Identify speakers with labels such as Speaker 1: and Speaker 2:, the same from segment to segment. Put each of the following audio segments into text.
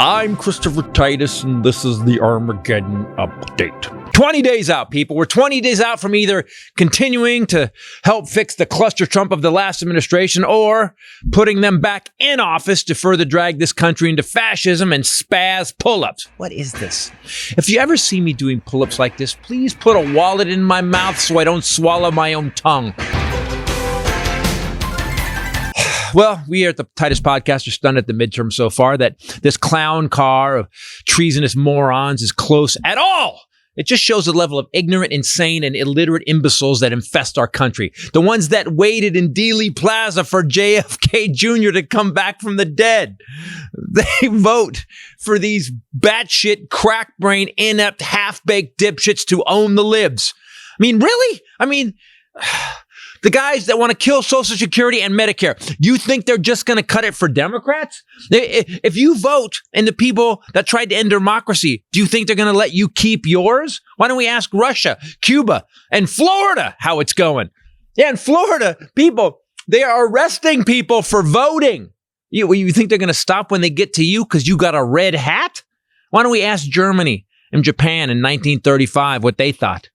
Speaker 1: I'm Christopher Titus, and this is the Armageddon update. 20 days out, people. We're 20 days out from either continuing to help fix the cluster Trump of the last administration or putting them back in office to further drag this country into fascism and spaz pull-ups. What is this? If you ever see me doing pull-ups like this, please put a wallet in my mouth so I don't swallow my own tongue. Well, we here at the Titus podcast are stunned at the midterm so far that this clown car of treasonous morons is close at all. It just shows the level of ignorant, insane, and illiterate imbeciles that infest our country. The ones that waited in Dealey Plaza for JFK Jr. to come back from the dead. They vote for these batshit, crack-brain, inept, half-baked dipshits to own the libs. I mean, really? The guys that want to kill Social Security and Medicare, you think they're just going to cut it for Democrats? If you vote in the people that tried to end democracy, do you think they're going to let you keep yours? Why don't we ask Russia, Cuba, and Florida how it's going? Yeah, in Florida, people, they are arresting people for voting. You think they're going to stop when they get to you because you got a red hat? Why don't we ask Germany and Japan in 1935 what they thought?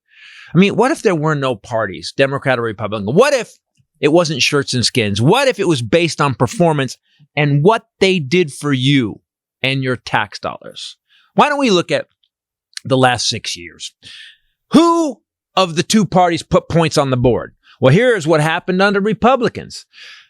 Speaker 1: I mean, what if there were no parties, Democrat or Republican? What if it wasn't shirts and skins? What if it was based on performance and what they did for you and your tax dollars? Why don't we look at the last 6 years? Who of the two parties put points on the board? Well, here's what happened under Republicans.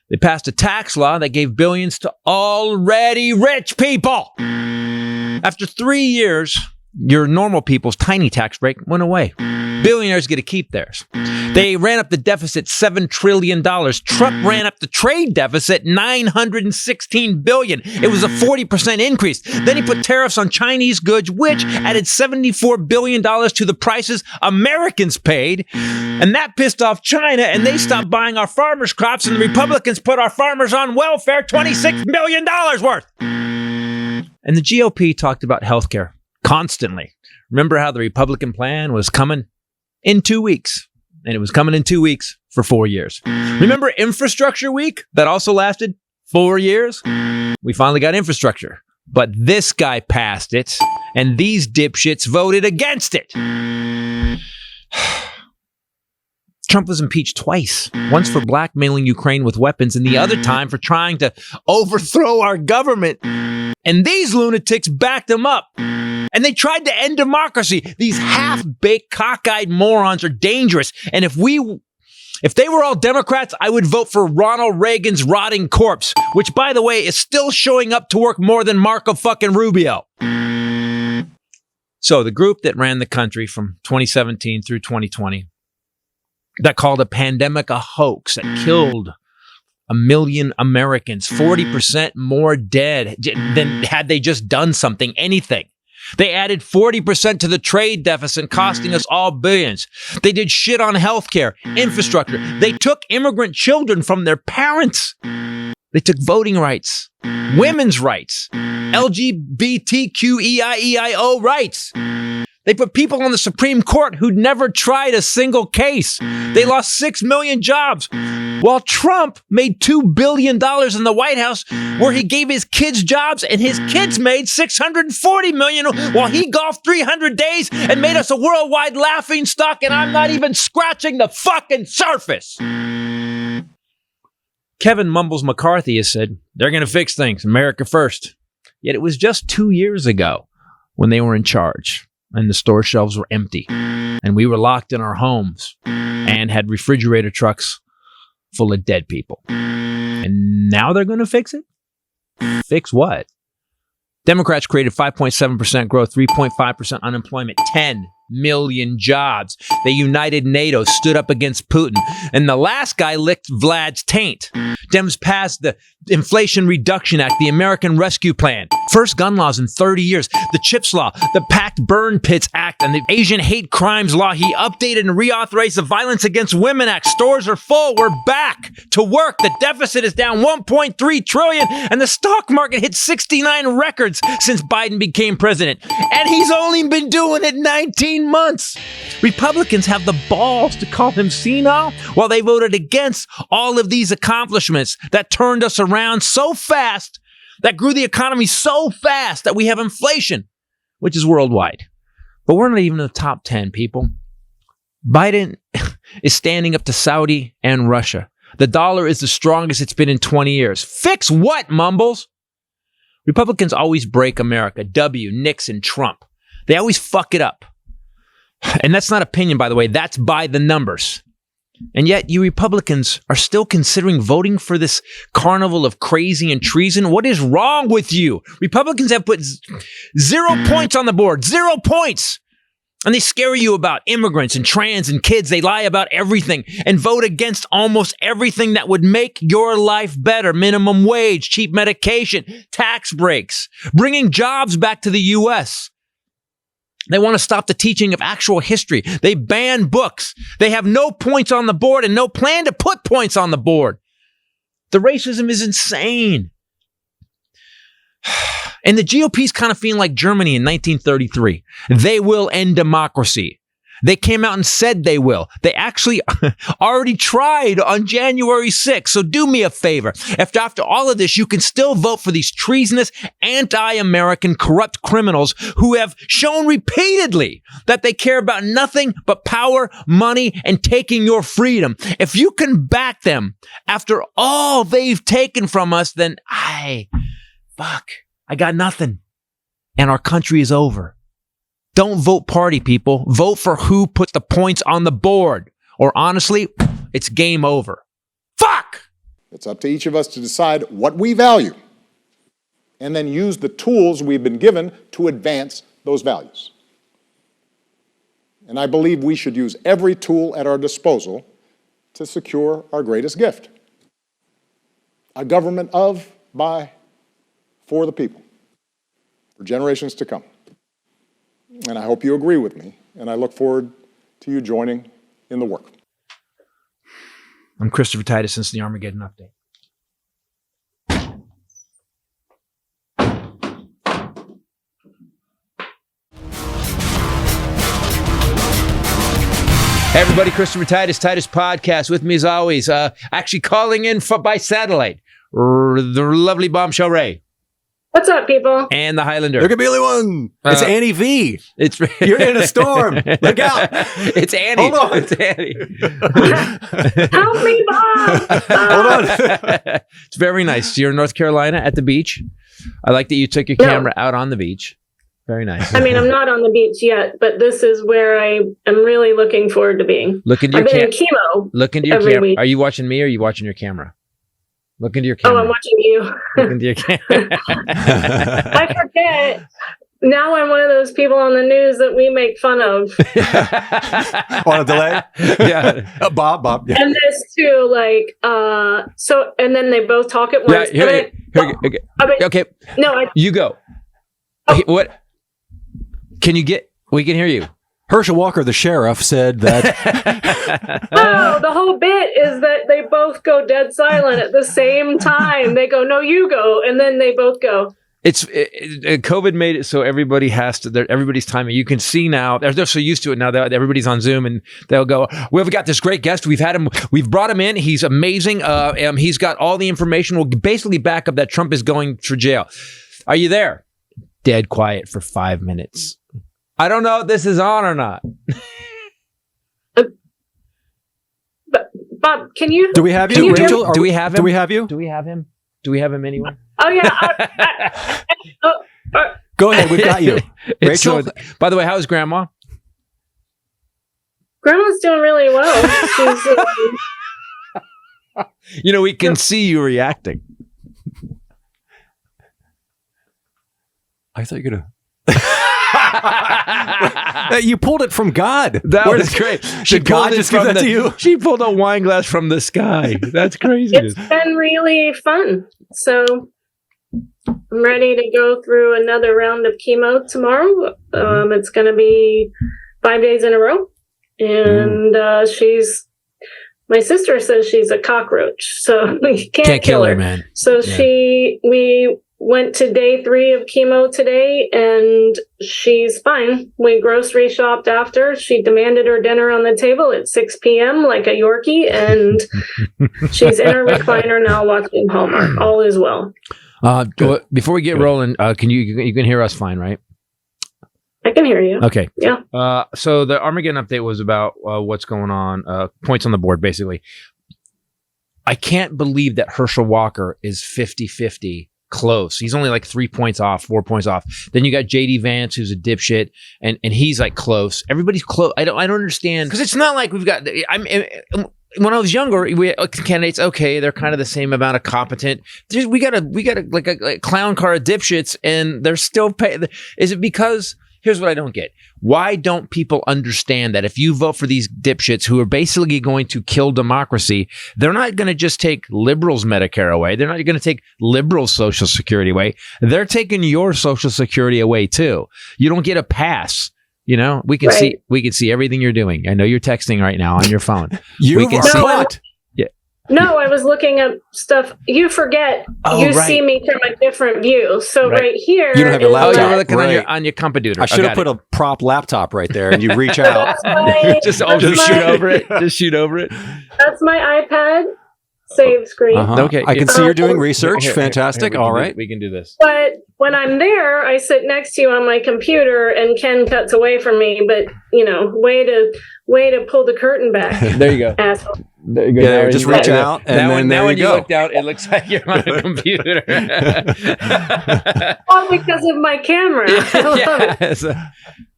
Speaker 1: They passed a tax law that gave billions to already rich people. After 3 years, your normal people's tiny tax break went away. Billionaires get to keep theirs. They ran up the deficit $7 trillion. Trump ran up the trade deficit $916 billion. It was a 40% increase. Then he put tariffs on Chinese goods, which added $74 billion to the prices Americans paid. And that pissed off China, and they stopped buying our farmers' crops, and the Republicans put our farmers on welfare, $26 million worth. And the GOP talked about healthcare constantly. Remember how the Republican plan was coming in 2 weeks, and it was coming in 2 weeks for 4 years. Remember Infrastructure Week? That also lasted 4 years. We finally got infrastructure, but this guy passed it, and these dipshits voted against it. Trump was impeached twice, once for blackmailing Ukraine with weapons, and the other time for trying to overthrow our government. And these lunatics backed him up. And they tried to end democracy. These half-baked, cockeyed morons are dangerous. And if they were all Democrats, I would vote for Ronald Reagan's rotting corpse, which, by the way, is still showing up to work more than Marco fucking Rubio. So the group that ran the country from 2017 through 2020, that called a pandemic a hoax, that killed 1 million Americans, 40% more dead than had they just done something, anything. They added 40% to the trade deficit, costing us all billions. They did shit on healthcare, infrastructure. They took immigrant children from their parents. They took voting rights, women's rights, LGBTQEIEIO rights. They put people on the Supreme Court who'd never tried a single case. They lost 6 million jobs. While Trump made $2 billion in the White House, where he gave his kids jobs, and his kids made $640 million while he golfed 300 days and made us a worldwide laughingstock, and I'm not even scratching the fucking surface. Kevin Mumbles McCarthy has said, they're going to fix things, America first. Yet it was just 2 years ago when they were in charge, and the store shelves were empty, and we were locked in our homes and had refrigerator trucks full of dead people. And now they're going to fix it? Fix what? Democrats created 5.7% growth, 3.5% unemployment, 10 million jobs. They united NATO, stood up against Putin, and the last guy licked Vlad's taint. Dems passed the Inflation Reduction Act, the American Rescue Plan, first gun laws in 30 years, the CHIPS Law, the Packed Burn Pits Act, and the Asian Hate Crimes Law. He updated and reauthorized the Violence Against Women Act. Stores are full. We're back to work. The deficit is down $1.3 trillion, and the stock market hit 69 records since Biden became president. And he's only been doing it 19 months. Republicans have the balls to call him senile while they voted against all of these accomplishments that turned us around so fast that grew the economy so fast that we have inflation, which is worldwide. But we're not even in the top 10, people. Biden is standing up to Saudi and Russia. The dollar is the strongest it's been in 20 years. Fix what, Mumbles? Republicans always break America. W, Nixon, Trump. They always fuck it up. And that's not opinion, by the way. That's by the numbers. And yet you Republicans are still considering voting for this carnival of crazy and treason. What is wrong with you? Republicans have put 0 points on the board. 0 points. And they scare you about immigrants and trans and kids. They lie about everything and vote against almost everything that would make your life better. Minimum wage, cheap medication, tax breaks, bringing jobs back to the U.S. They want to stop the teaching of actual history. They ban books. They have no points on the board and no plan to put points on the board. The racism is insane. And the GOP is kind of feeling like Germany in 1933. They will end democracy. They came out and said they will. They actually already tried on January 6th. So do me a favor. If after all of this, you can still vote for these treasonous, anti-American, corrupt criminals who have shown repeatedly that they care about nothing but power, money, and taking your freedom. If you can back them after all they've taken from us, then I got nothing. And our country is over. Don't vote party, people. Vote for who put the points on the board. Or honestly, it's game over. Fuck!
Speaker 2: It's up to each of us to decide what we value and then use the tools we've been given to advance those values. And I believe we should use every tool at our disposal to secure our greatest gift. A government of, by, for the people, for generations to come. And I hope you agree with me, and I look forward to you joining in the work.
Speaker 1: I'm Christopher Titus, since the Armageddon Update. Hey everybody, Christopher Titus, Titus Podcast. With me as always, actually calling in by satellite, the lovely Bombshell Ray.
Speaker 3: What's up, people?
Speaker 1: And the Hylinder.
Speaker 4: There could be only one. It's Annie V. You're in a storm. Look out.
Speaker 1: It's Annie.
Speaker 4: Hold on.
Speaker 1: It's Annie.
Speaker 3: Help me, Bob.
Speaker 4: Hold on.
Speaker 1: It's very nice. You're in North Carolina at the beach. I like that you took your camera out on the beach. Very nice.
Speaker 3: I mean, I'm not on the beach yet, but this is where I am really looking forward to being.
Speaker 1: Look into your
Speaker 3: I've been in chemo.
Speaker 1: Look into your camera. Are you watching me or are you watching your camera? Look into your camera.
Speaker 3: Oh, I'm watching you.
Speaker 1: Look into your camera.
Speaker 3: I forget. Now I'm one of those people on the news that we make fun of.
Speaker 4: On a delay?
Speaker 1: Yeah.
Speaker 4: Bob. Yeah.
Speaker 3: And this too, and then they both talk at once.
Speaker 1: Yeah, okay.
Speaker 3: No,
Speaker 1: you go.
Speaker 3: Oh.
Speaker 1: What? We can hear you.
Speaker 4: Herschel Walker, the sheriff, said that.
Speaker 3: Oh, the whole bit is that they both go dead silent at the same time. They go, no, you go. And then they both go.
Speaker 1: COVID made it so everybody has to, everybody's timing. You can see now, they're so used to it now that everybody's on Zoom and they'll go, we've got this great guest. We've brought him in. He's amazing. He's got all the information. We'll basically back up that Trump is going for jail. Are you there? Dead quiet for 5 minutes. I don't know if this is on or not.
Speaker 3: Bob, can you?
Speaker 4: Do we have you, Rachel?
Speaker 1: Do we have him?
Speaker 4: Do we have you?
Speaker 1: Do we have him? Do we have him anyway?
Speaker 3: Oh, yeah.
Speaker 4: Go ahead. We've got you. Rachel?
Speaker 1: By the way, how's Grandma?
Speaker 3: Grandma's doing really well. She's,
Speaker 1: we can see you reacting.
Speaker 4: I thought you were going to... You pulled it from God.
Speaker 1: That was great.
Speaker 4: Did God just give that to you?
Speaker 1: She pulled a wine glass from the sky. That's crazy.
Speaker 3: It's been really fun. So I'm ready to go through another round of chemo tomorrow. It's going to be 5 days in a row. And my sister says she's a cockroach. So we can't kill her,
Speaker 1: man.
Speaker 3: So we went to day 3 of chemo today, and she's fine. We grocery shopped after. She demanded her dinner on the table at 6 p.m. like a Yorkie, and she's in her recliner now watching Hallmark. All is well.
Speaker 1: Before we get rolling, can you can hear us fine, right?
Speaker 3: I can hear you.
Speaker 1: Okay.
Speaker 3: Yeah.
Speaker 1: So the Armageddon update was about what's going on, points on the board, basically. I can't believe that Herschel Walker is 50-50 close. He's only like 3 points off, 4 points off. Then you got JD Vance, who's a dipshit, and he's like close. Everybody's close. I don't understand, because it's not like we've got. When I was younger, we candidates, okay, they're kind of the same amount of competent. We got a like a clown car of dipshits, and they're still pay. Is it because? Here's what I don't get. Why don't people understand that if you vote for these dipshits who are basically going to kill democracy, they're not going to just take liberals' Medicare away. They're not going to take liberals' Social Security away. They're taking your Social Security away too. You don't get a pass. You know, we can see everything you're doing. I know you're texting right now on your phone.
Speaker 4: You are caught.
Speaker 3: No, I was looking up stuff. You forget. See me from a different view. So right here,
Speaker 4: you don't have your laptop.
Speaker 1: You're looking on your computer.
Speaker 4: I should have put a prop laptop right there, and you reach out.
Speaker 1: Just shoot over it. Just shoot over it.
Speaker 3: That's my iPad. Save screen.
Speaker 1: Okay,
Speaker 4: I can see you're doing research. Fantastic. All right,
Speaker 1: we can do this.
Speaker 3: But when I'm there, I sit next to you on my computer, and Ken cuts away from me. But way to pull the curtain back.
Speaker 1: There you go.
Speaker 3: Asshole.
Speaker 1: There you go.
Speaker 4: Yeah, just reach out, and then
Speaker 1: when
Speaker 4: you
Speaker 1: you
Speaker 4: go.
Speaker 1: look down, it looks like you're on a computer.
Speaker 3: All because of my camera.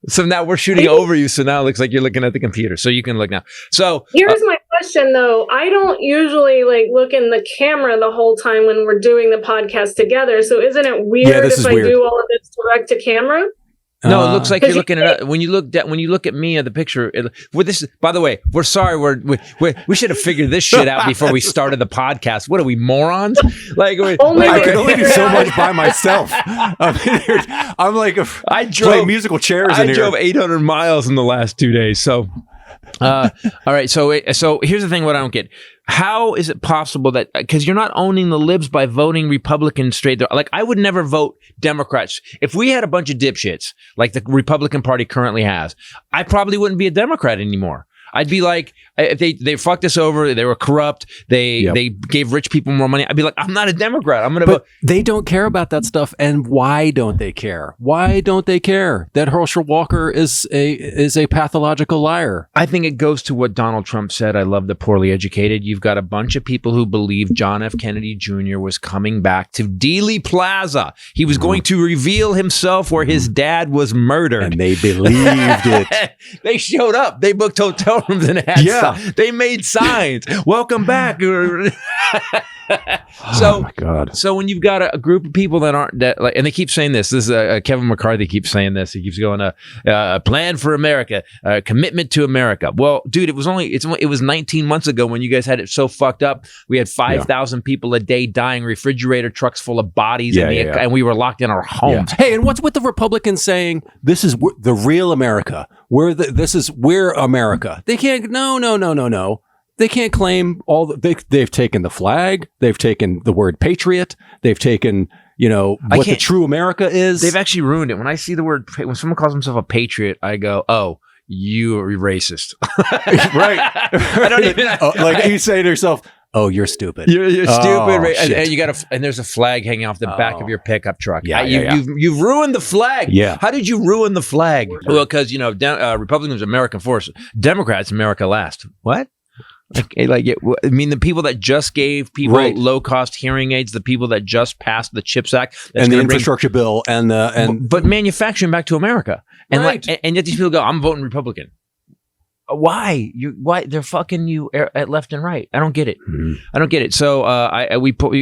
Speaker 1: So now we're shooting over you. So now it looks like you're looking at the computer. So you can look now. So
Speaker 3: here's my question, though. I don't usually look in the camera the whole time when we're doing the podcast together. So isn't it weird if I do all of this direct to camera?
Speaker 1: No, it looks like you're looking at when you look at me at the picture. By the way, we're sorry. We should have figured this shit out before we started the podcast. What are we, morons?
Speaker 4: I can only do so much by myself. I'm like I drove musical chairs.
Speaker 1: I drove 800 miles in the last 2 days. So, all right. So here's the thing. What I don't get. How is it possible that, because you're not owning the libs by voting Republican straight there. Like, I would never vote Democrats. If we had a bunch of dipshits like the Republican Party currently has, I probably wouldn't be a Democrat anymore. I'd be like, if they fucked us over, they were corrupt, they gave rich people more money, I'd be like, I'm not a Democrat. I'm going to vote.
Speaker 4: They don't care about that stuff. And why don't they care? Why don't they care that Herschel Walker is a pathological liar?
Speaker 1: I think it goes to what Donald Trump said. I love the poorly educated. You've got a bunch of people who believe John F. Kennedy Jr. was coming back to Dealey Plaza. He was going to reveal himself where his dad was murdered.
Speaker 4: And they believed it.
Speaker 1: They showed up. They booked hotel rooms and had signs. They made signs. Welcome back.
Speaker 4: Oh my God.
Speaker 1: So when you've got a group of people that aren't and they keep saying this is Kevin McCarthy keeps saying this. He keeps going plan for America, commitment to America. Well, dude, it was 19 months ago when you guys had it so fucked up. We had 5,000 people a day dying, refrigerator trucks full of bodies, and we were locked in our homes.
Speaker 4: Hey, and what's with the Republicans saying this is the real America? We're America. They can't. No. They can't claim they've taken the flag. They've taken the word patriot. They've taken, what the true America is.
Speaker 1: They've actually ruined it. When I see the word, when someone calls himself a patriot, I go, oh, you are racist.
Speaker 4: Right. I don't even, you say to yourself, oh, you're stupid.
Speaker 1: You're stupid. Right? And there's a flag hanging off the back of your pickup truck. You've ruined the flag.
Speaker 4: Yeah.
Speaker 1: How did you ruin the flag? Well, because, Republicans, American force, Democrats, America last. What? The people that just gave people low-cost hearing aids, the people that just passed the CHIPS Act,
Speaker 4: and the infrastructure bill,
Speaker 1: but manufacturing back to America, and and yet these people go, I'm voting Republican. Why? Why they're fucking you at left and right? I don't get it. Mm-hmm. I don't get it. So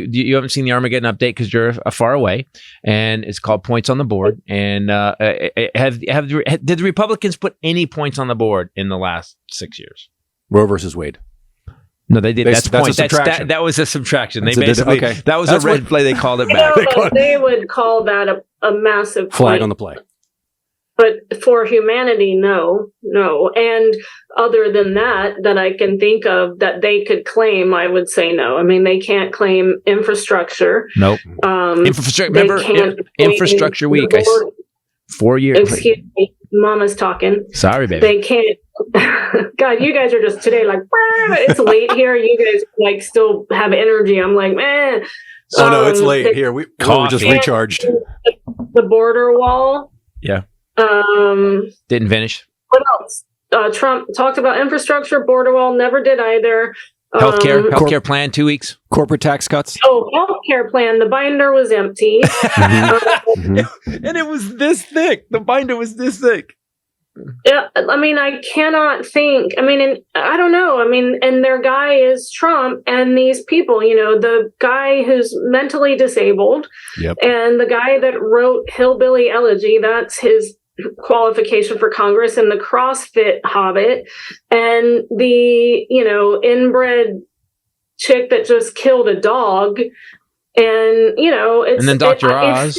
Speaker 1: you haven't seen the Armageddon update because you're far away, and it's called Points on the Board. And did the Republicans put any points on the board in the last 6 years?
Speaker 4: Roe versus Wade.
Speaker 1: No, they did. That's point.
Speaker 4: That
Speaker 1: was a subtraction. That was a red play. They called it back.
Speaker 3: They would call that a massive
Speaker 4: flag on the play.
Speaker 3: But for humanity, no. And other than that I can think of that they could claim, I would say no. I mean, they can't claim infrastructure.
Speaker 1: Nope. Infrastructure. Remember, Infrastructure Week. 4 years.
Speaker 3: Excuse me. Mama's talking.
Speaker 1: Sorry, baby.
Speaker 3: They can't. God, you guys are just today like, it's late here. You guys still have energy. I'm like, man.
Speaker 4: Oh no, it's late. Here we were just
Speaker 1: Coffee.
Speaker 4: recharged.
Speaker 3: The border wall.
Speaker 1: Yeah.
Speaker 3: Um,
Speaker 1: Didn't finish.
Speaker 3: what else? Trump talked about infrastructure. Border wall never did either.
Speaker 1: Healthcare plan, 2 weeks.
Speaker 4: Corporate tax cuts.
Speaker 3: Healthcare plan. The binder was empty.
Speaker 1: And it was this thick. The binder was this thick.
Speaker 3: Yeah, I mean, I cannot think. I mean, and I don't know. I mean, and their guy is Trump, and these people, the guy who's mentally disabled,
Speaker 4: Yep.
Speaker 3: and the guy that wrote Hillbilly Elegy, that's his qualification for Congress, and the CrossFit hobbit, and the, inbred chick that just killed a dog, and, it's...
Speaker 1: And then Dr. Oz,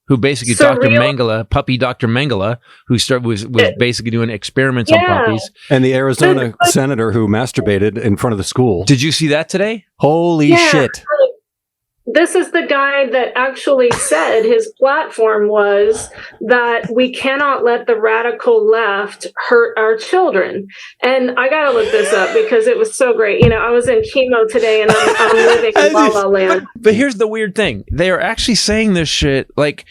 Speaker 1: who basically Dr. Mengele, puppy Dr. Mengele, who was basically doing experiments on puppies.
Speaker 4: And the Arizona senator who masturbated in front of the school.
Speaker 1: Did you see that today?
Speaker 4: Holy shit.
Speaker 3: This is the guy that actually said his platform was that we cannot let the radical left hurt our children. And I got to look this up because it was so great. I was in chemo today and I'm living in La La Land.
Speaker 1: But here's the weird thing. They are actually saying this shit like,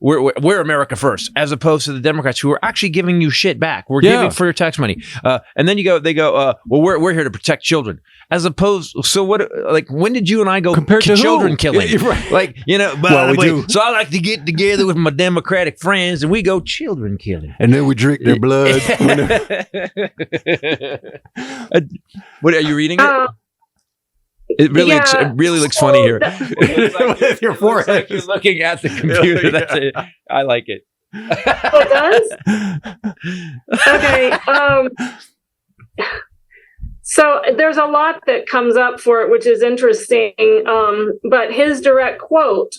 Speaker 1: we're America first, as opposed to the Democrats who are actually giving you shit back. We're giving for your tax money. And then they go, well, we're here to protect children. As opposed, so what, like, when did you and I go
Speaker 4: compared to
Speaker 1: children killing?
Speaker 4: Yeah, right.
Speaker 1: Like,
Speaker 4: well, we do.
Speaker 1: So I like to get together with my Democratic friends and we go children killing.
Speaker 4: And then we drink their blood.
Speaker 1: What, are you reading it? It really looks funny here.
Speaker 4: With your forehead.
Speaker 1: You're looking at the computer. That's it. I like it.
Speaker 3: It does? Okay. So there's a lot that comes up for it, which is interesting. But his direct quote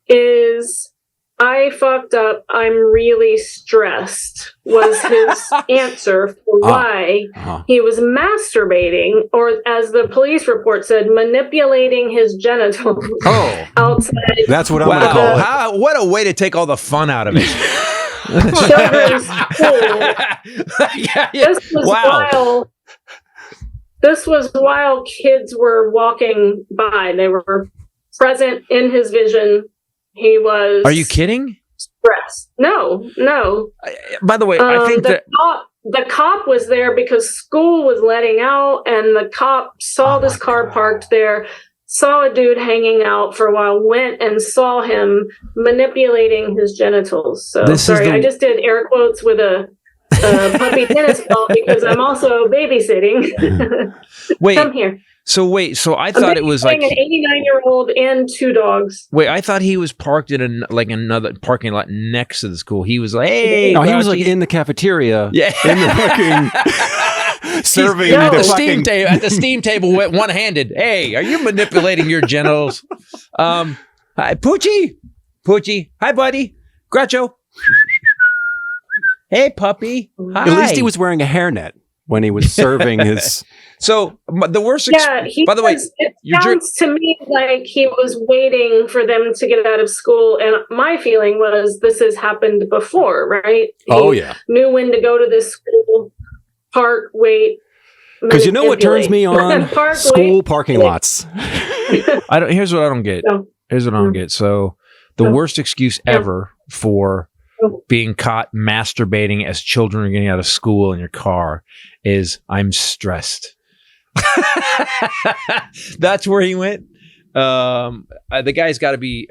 Speaker 3: is, "I fucked up. I'm really stressed," was his answer for why he was masturbating, or as the police report said, manipulating his genitals outside.
Speaker 4: That's what I'm going to call it.
Speaker 1: What a way to take all the fun out of it.
Speaker 3: Children's school. This was wild. This was while kids were walking by. They were present in his vision. He was...
Speaker 1: Are you kidding?
Speaker 3: Stressed. No.
Speaker 1: By the way, I think
Speaker 3: the cop was there because school was letting out, and the cop saw this car parked there, saw a dude hanging out for a while, went and saw him manipulating his genitals. So, I just did air quotes with a puppy tennis ball because I'm also babysitting.
Speaker 1: Wait,
Speaker 3: come here.
Speaker 1: So I thought it was like
Speaker 3: an 89-year-old and 2 dogs.
Speaker 1: Wait, I thought he was parked in another parking lot next to the school. He was like, hey,
Speaker 4: no, he was like in the cafeteria.
Speaker 1: Yeah,
Speaker 4: in the fucking serving
Speaker 1: at the steam table, one-handed. Hey, are you manipulating your genitals? Hi, Poochie. Hi, buddy. Groucho. Hey, puppy. Hi.
Speaker 4: At least he was wearing a hairnet when he was serving his...
Speaker 1: So, the worst...
Speaker 3: by the way... It sounds to me like he was waiting for them to get out of school, and my feeling was this has happened before, right? He knew when to go to this school, park, wait,
Speaker 4: because you know what turns me on? School parking lots.
Speaker 1: Here's what I don't get. Here's what I don't get. So, the worst excuse ever for being caught masturbating as children are getting out of school in your car is, I'm stressed. That's where he went. The guy's got to be.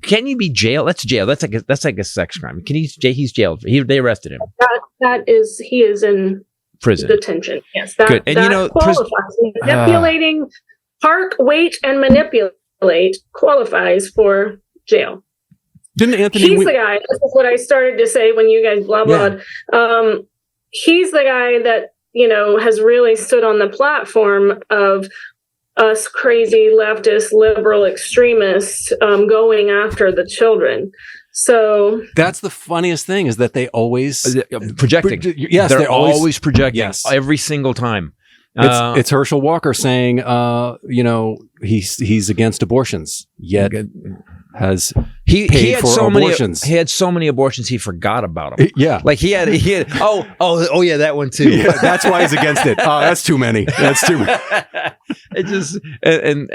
Speaker 1: Can you be jailed? That's jail. That's like a sex crime. He's jailed. They arrested him.
Speaker 3: He is in
Speaker 1: prison
Speaker 3: detention. Yes,
Speaker 1: good. And
Speaker 3: that qualifies. Manipulating, park, wait, and manipulate qualifies for jail.
Speaker 4: Didn't Anthony?
Speaker 3: He's the guy. This is what I started to say when you guys blah blah. Yeah. He's the guy that has really stood on the platform of us crazy leftist liberal extremists going after the children. So
Speaker 4: that's the funniest thing is that they always
Speaker 1: projecting.
Speaker 4: Yes,
Speaker 1: they're always projecting.
Speaker 4: Yes,
Speaker 1: every single time.
Speaker 4: It's Herschel Walker saying, he's against abortions. Yet has
Speaker 1: he
Speaker 4: paid
Speaker 1: had
Speaker 4: for
Speaker 1: so
Speaker 4: abortions.
Speaker 1: he had so many abortions he forgot about them.
Speaker 4: Yeah.
Speaker 1: Like he had oh yeah, that one too.
Speaker 4: Yeah, that's why he's against it. Oh, that's too many. That's too many.
Speaker 1: It just and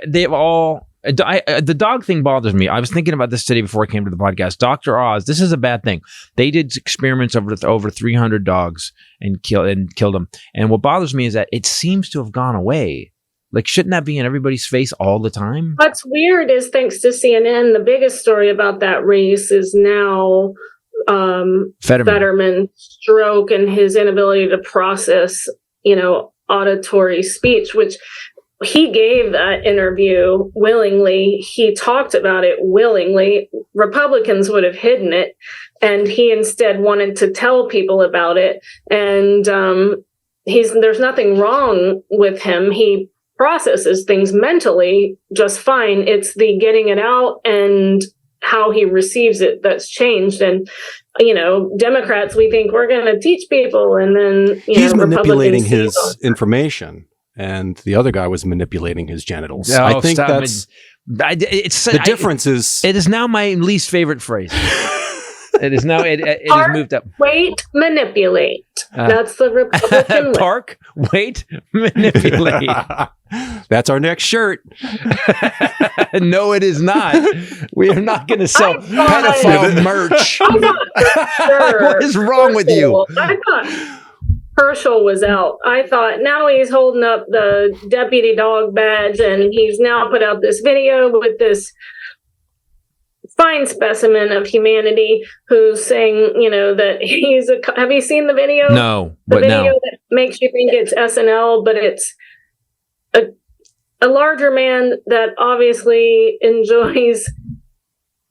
Speaker 1: they've all. The dog thing bothers me. I was thinking about this today before I came to the podcast. Dr. Oz, this is a bad thing. They did experiments over 300 dogs and killed them. And what bothers me is that it seems to have gone away. Like, shouldn't that be in everybody's face all the time?
Speaker 3: What's weird is, thanks to CNN, the biggest story about that race is now Fetterman's stroke and his inability to process, auditory speech, which he gave that interview willingly. He talked about it willingly. Republicans would have hidden it, and he instead wanted to tell people about it. And there's nothing wrong with him. He processes things mentally just fine. It's the getting it out and how he receives it that's changed. And Democrats, we think we're going to teach people, and then
Speaker 4: he's manipulating his information. And the other guy was manipulating his genitals.
Speaker 1: Oh,
Speaker 4: I think that's the difference.
Speaker 1: It is now my least favorite phrase. It is now. It has moved up.
Speaker 3: Wait, manipulate. That's the Republican way.
Speaker 1: Park. Wait, manipulate.
Speaker 4: That's our next shirt.
Speaker 1: No, it is not. We are not going to sell pedophile merch. What is wrong with you?
Speaker 3: I thought Herschel was out. I thought now he's holding up the deputy dog badge, and he's now put out this video with this fine specimen of humanity who's saying, that he's have you seen the video?
Speaker 1: No.
Speaker 3: The video that makes you think it's SNL, but it's a larger man that obviously enjoys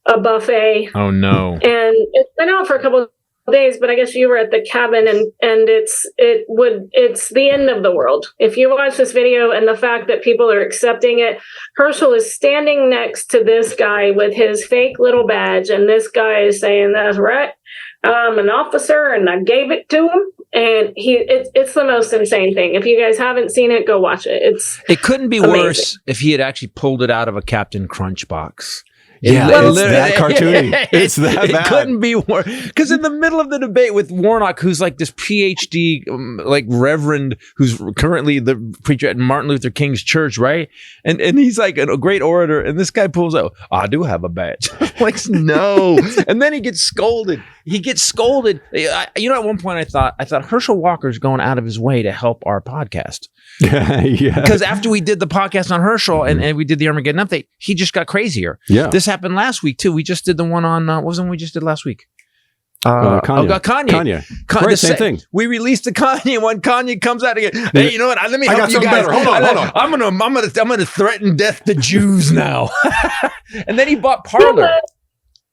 Speaker 3: a buffet.
Speaker 1: Oh no.
Speaker 3: And it's been out for a couple of days, but I guess you were at the cabin, and it's the end of the world. If you watch this video and the fact that people are accepting it, Herschel is standing next to this guy with his fake little badge, and this guy is saying, "That's right, I'm an officer and I gave it to him." And it's the most insane thing. If you guys haven't seen it, go watch it. It
Speaker 1: couldn't be amazing. Worse if he had actually pulled it out of a Captain Crunch box.
Speaker 4: Yeah, it's that cartoony. It's that bad.
Speaker 1: It couldn't be worse. Because in the middle of the debate with Warnock, who's like this PhD, like reverend, who's currently the preacher at Martin Luther King's church, right? And he's like a great orator. And this guy pulls out, "I do have a badge." Like, no. And then he gets scolded. At one point I thought Herschel Walker's going out of his way to help our podcast.
Speaker 4: Yeah.
Speaker 1: Because after we did the podcast on Herschel and we did the Armageddon update, he just got crazier.
Speaker 4: Yeah.
Speaker 1: This happened last week too. We just did the one on what was the one we just did last week?
Speaker 4: Kanye. Right, same thing.
Speaker 1: We released the Kanye one. Kanye comes out again. Hey, you know what? Let me help you guys.
Speaker 4: Hold on.
Speaker 1: I'm gonna threaten death to Jews now. And then he bought Parler.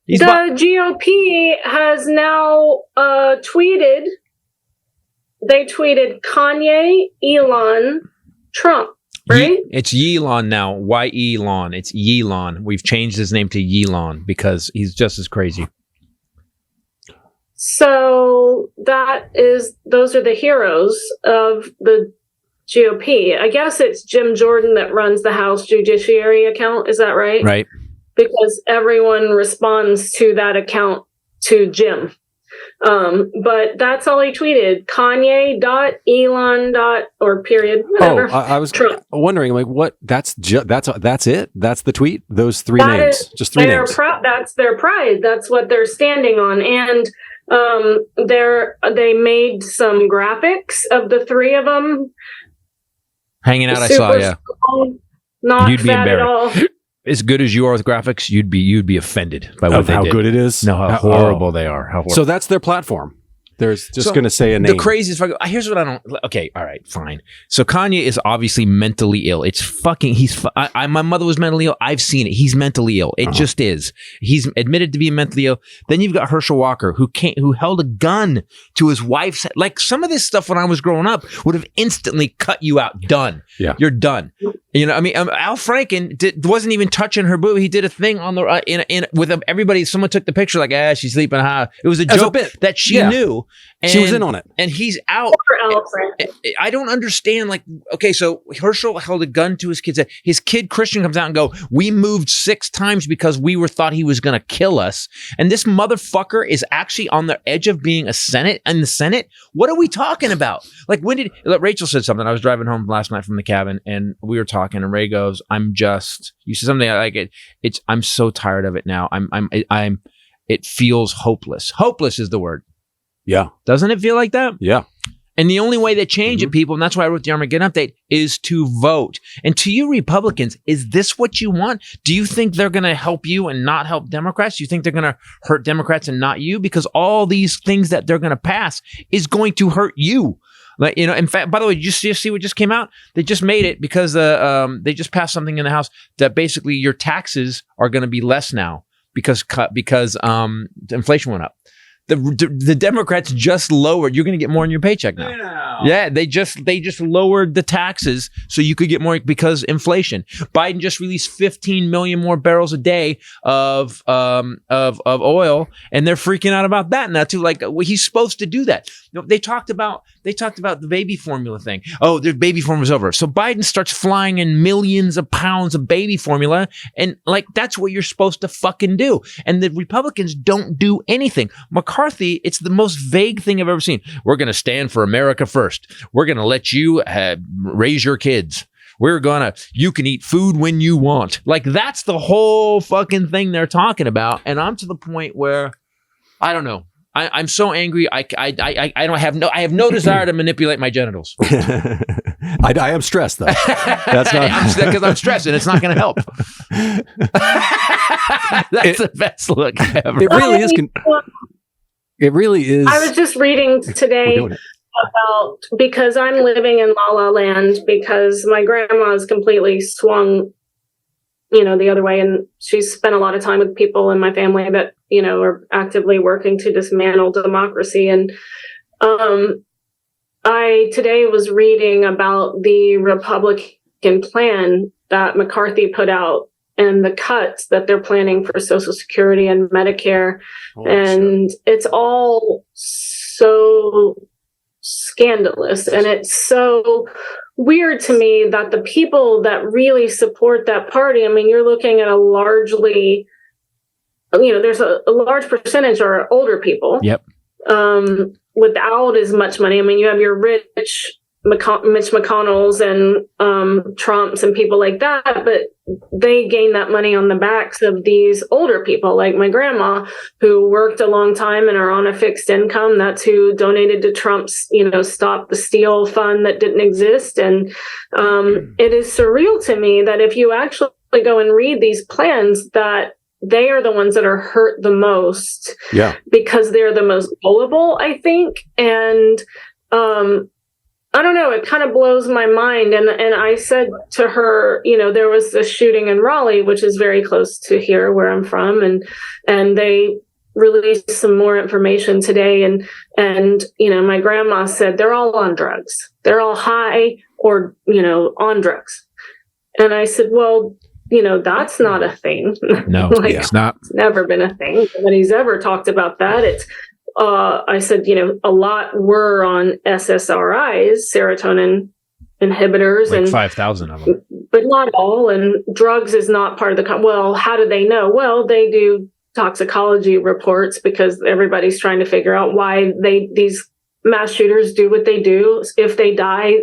Speaker 3: The GOP has now tweeted. They tweeted Kanye, Elon, Trump, right?
Speaker 1: It's Yelon now. Y-Elon. It's Yelon. We've changed his name to Yelon because he's just as crazy.
Speaker 3: So those are the heroes of the GOP. I guess it's Jim Jordan that runs the House Judiciary account. Is that right?
Speaker 1: Right.
Speaker 3: Because everyone responds to that account to Jim. But that's all he tweeted. Kanye.Elon. Or period. Whatever.
Speaker 4: Oh, I was wondering, like, what? That's it. That's the tweet. Those three names. Just three names.
Speaker 3: That's their pride. That's what they're standing on. And they made some graphics of the three of them
Speaker 1: hanging out. I saw. Yeah.
Speaker 3: Not you'd fat at all.
Speaker 1: As good as you are with graphics, you'd be offended by what they
Speaker 4: how
Speaker 1: did.
Speaker 4: Good it is.
Speaker 1: No, how horrible they are. How horrible.
Speaker 4: So that's their platform. There's just going to say a name.
Speaker 1: The craziest. Here's what I don't. Okay, all right, fine. So Kanye is obviously mentally ill. It's fucking. My mother was mentally ill. I've seen it. He's mentally ill. It just is. He's admitted to being mentally ill. Then you've got Herschel Walker, who held a gun to his wife's. Like, some of this stuff when I was growing up would have instantly cut you out. Done.
Speaker 4: Yeah,
Speaker 1: you're done. I mean, Al Franken wasn't even touching her boob. He did a thing on the with everybody. Someone took the picture like, she's sleeping high. It was a joke that she knew. And,
Speaker 4: she was in on it.
Speaker 1: And he's out.
Speaker 3: Poor Alfred.
Speaker 1: I don't understand. Like, okay, so Herschel held a gun to his kid's head. His kid Christian comes out and go, we moved 6 times because we thought he was going to kill us. And this motherfucker is actually on the edge of being in the Senate. What are we talking about? Like, Rachel said something. I was driving home last night from the cabin and we were talking and Ray goes, you said something like I'm so tired of it now. It feels hopeless. Hopeless is the word.
Speaker 4: Yeah.
Speaker 1: Doesn't it feel like that?
Speaker 4: Yeah.
Speaker 1: And the only way they change it, people, and that's why I wrote the Armageddon update, is to vote. And to you Republicans, is this what you want? Do you think they're going to help you and not help Democrats? Do you think they're going to hurt Democrats and not you? Because all these things that they're going to pass is going to hurt you. Like, in fact, by the way, did you see what just came out? They just made it because they just passed something in the House that basically your taxes are going to be less now because inflation went up. The Democrats just lowered. You're going to get more in your paycheck now. Yeah, they just lowered the taxes so you could get more because inflation. Biden just released 15 million more barrels a day of oil, and they're freaking out about that now too. Like, he's supposed to do that. They talked about the baby formula thing. Oh, the baby formula's over. So Biden starts flying in millions of pounds of baby formula, and like that's what you're supposed to fucking do. And the Republicans don't do anything. McCarthy, it's the most vague thing I've ever seen. We're going to stand for America first. We're going to let you raise your kids. You can eat food when you want. Like, that's the whole fucking thing they're talking about. And I'm to the point where, I don't know. I'm so angry. I have no desire to manipulate my genitals.
Speaker 4: I am stressed though. That's not
Speaker 1: because I'm stressed and it's not going to help. That's the best look ever.
Speaker 4: It really is. It really is.
Speaker 3: I was just reading today about, because I'm living in La La Land because my grandma's completely swung, the other way. And she's spent a lot of time with people in my family that, are actively working to dismantle democracy. And I today was reading about the Republican plan that McCarthy put out and the cuts that they're planning for Social Security and Medicare. And it's all so scandalous. And it's so weird to me that the people that really support that party, you're looking at a largely, there's a large percentage are older people.
Speaker 1: Yep.
Speaker 3: Without as much money. You have your rich Mitch McConnells and Trumps and people like that, but they gain that money on the backs of these older people like my grandma who worked a long time and are on a fixed income. That's who donated to Trump's, Stop the Steal fund that didn't exist. And it is surreal to me that if you actually go and read these plans, that they are the ones that are hurt the most.
Speaker 4: Yeah. Because
Speaker 3: they're the most gullible, I think. And I don't know, it kind of blows my mind. And I said to her, there was this shooting in Raleigh, which is very close to here where I'm from. And they released some more information today. And my grandma said they're all on drugs. They're all high or, on drugs. And I said, well, that's not a thing.
Speaker 1: No, it's not.
Speaker 3: It's never been a thing. Nobody's ever talked about that. It's, I said, a lot were on SSRIs, serotonin inhibitors,
Speaker 1: like
Speaker 3: and
Speaker 1: 5,000 of them,
Speaker 3: but not all. And drugs is not part of the. Well, how do they know? Well, they do toxicology reports because everybody's trying to figure out why these mass shooters do what they do. If they die,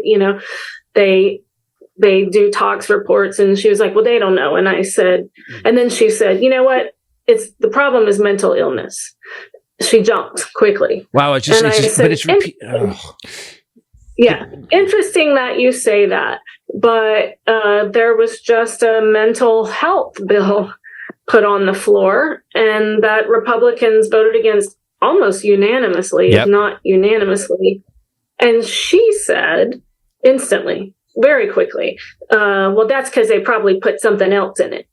Speaker 3: they do tox reports. And she was like, well, they don't know. And I said, and then she said, you know what? The problem is mental illness. She jumped quickly.
Speaker 1: Wow.
Speaker 3: Yeah. Interesting that you say that. But there was just a mental health bill put on the floor and that Republicans voted against almost unanimously, if not unanimously. And she said instantly, very quickly, well, that's because they probably put something else in it.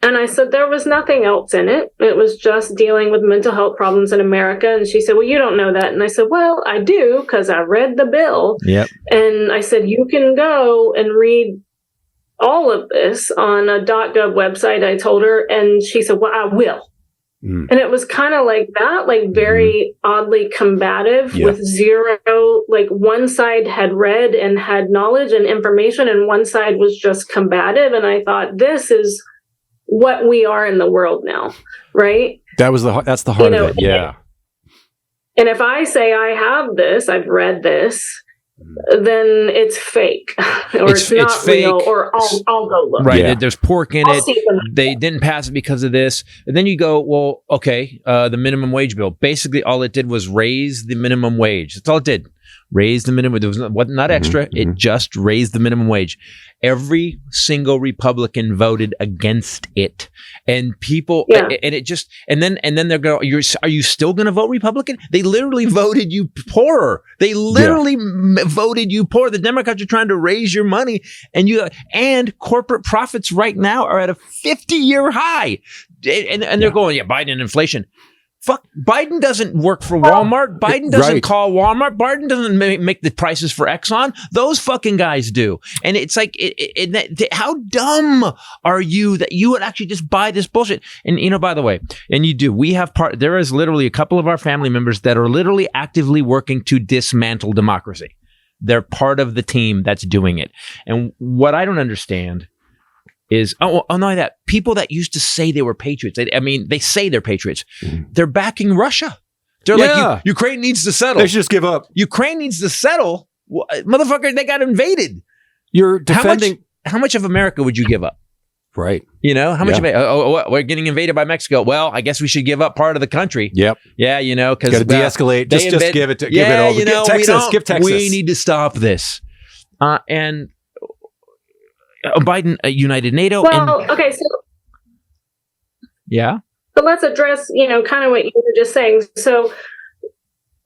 Speaker 3: And I said, there was nothing else in it. It was just dealing with mental health problems in America. And she said, well, you don't know that. And I said, well, I do, because I read the bill.
Speaker 1: Yep.
Speaker 3: And I said, you can go and read all of this on a .gov website, I told her. And she said, well, I will. And it was kind of like that, like very oddly combative with zero, like one side had read and had knowledge and information and one side was just combative. And I thought, this is what we are in the world now, right?
Speaker 4: That's the heart of it. Yeah.
Speaker 3: And if I say I have this, I've read this, then it's fake, or it's not
Speaker 1: fake.
Speaker 3: real, or I'll go look.
Speaker 1: Right.
Speaker 4: Yeah.
Speaker 1: There's pork in it. They didn't pass it because of this. And then you go, well, okay, the minimum wage bill. Basically, all it did was raise the minimum wage. That's all it did. Raise the minimum. There was not extra. It just raised the minimum wage. Every single Republican voted against it, and people, and it just, and then they're going. Are you still going to vote Republican? They literally voted you poorer. They literally voted you poor. The Democrats are trying to raise your money, and corporate profits right now are at a 50-year high, and they're going, Biden and inflation. Fuck, Biden doesn't work for Walmart. Biden doesn't call Walmart. Biden doesn't make the prices for Exxon. Those fucking guys do. And it's like, how dumb are you that you would actually just buy this bullshit? And, by the way, and you do, there is literally a couple of our family members that are literally actively working to dismantle democracy. They're part of the team that's doing it. And what I don't understand is, not only that, people that used to say they were patriots, they say they're patriots, they're backing Russia. They're like, Ukraine needs to settle.
Speaker 4: They should just give up.
Speaker 1: Ukraine needs to settle. Motherfucker, they got invaded.
Speaker 4: You're defending.
Speaker 1: How much of America would you give up?
Speaker 4: Right.
Speaker 1: How much of it? We're getting invaded by Mexico. Well, I guess we should give up part of the country.
Speaker 4: Yep.
Speaker 1: Yeah, because
Speaker 4: got to de-escalate. Just give it over. Give Texas.
Speaker 1: We need to stop this. And Biden united NATO.
Speaker 3: Okay, so
Speaker 1: but
Speaker 3: let's address, kind of what you were just saying. So,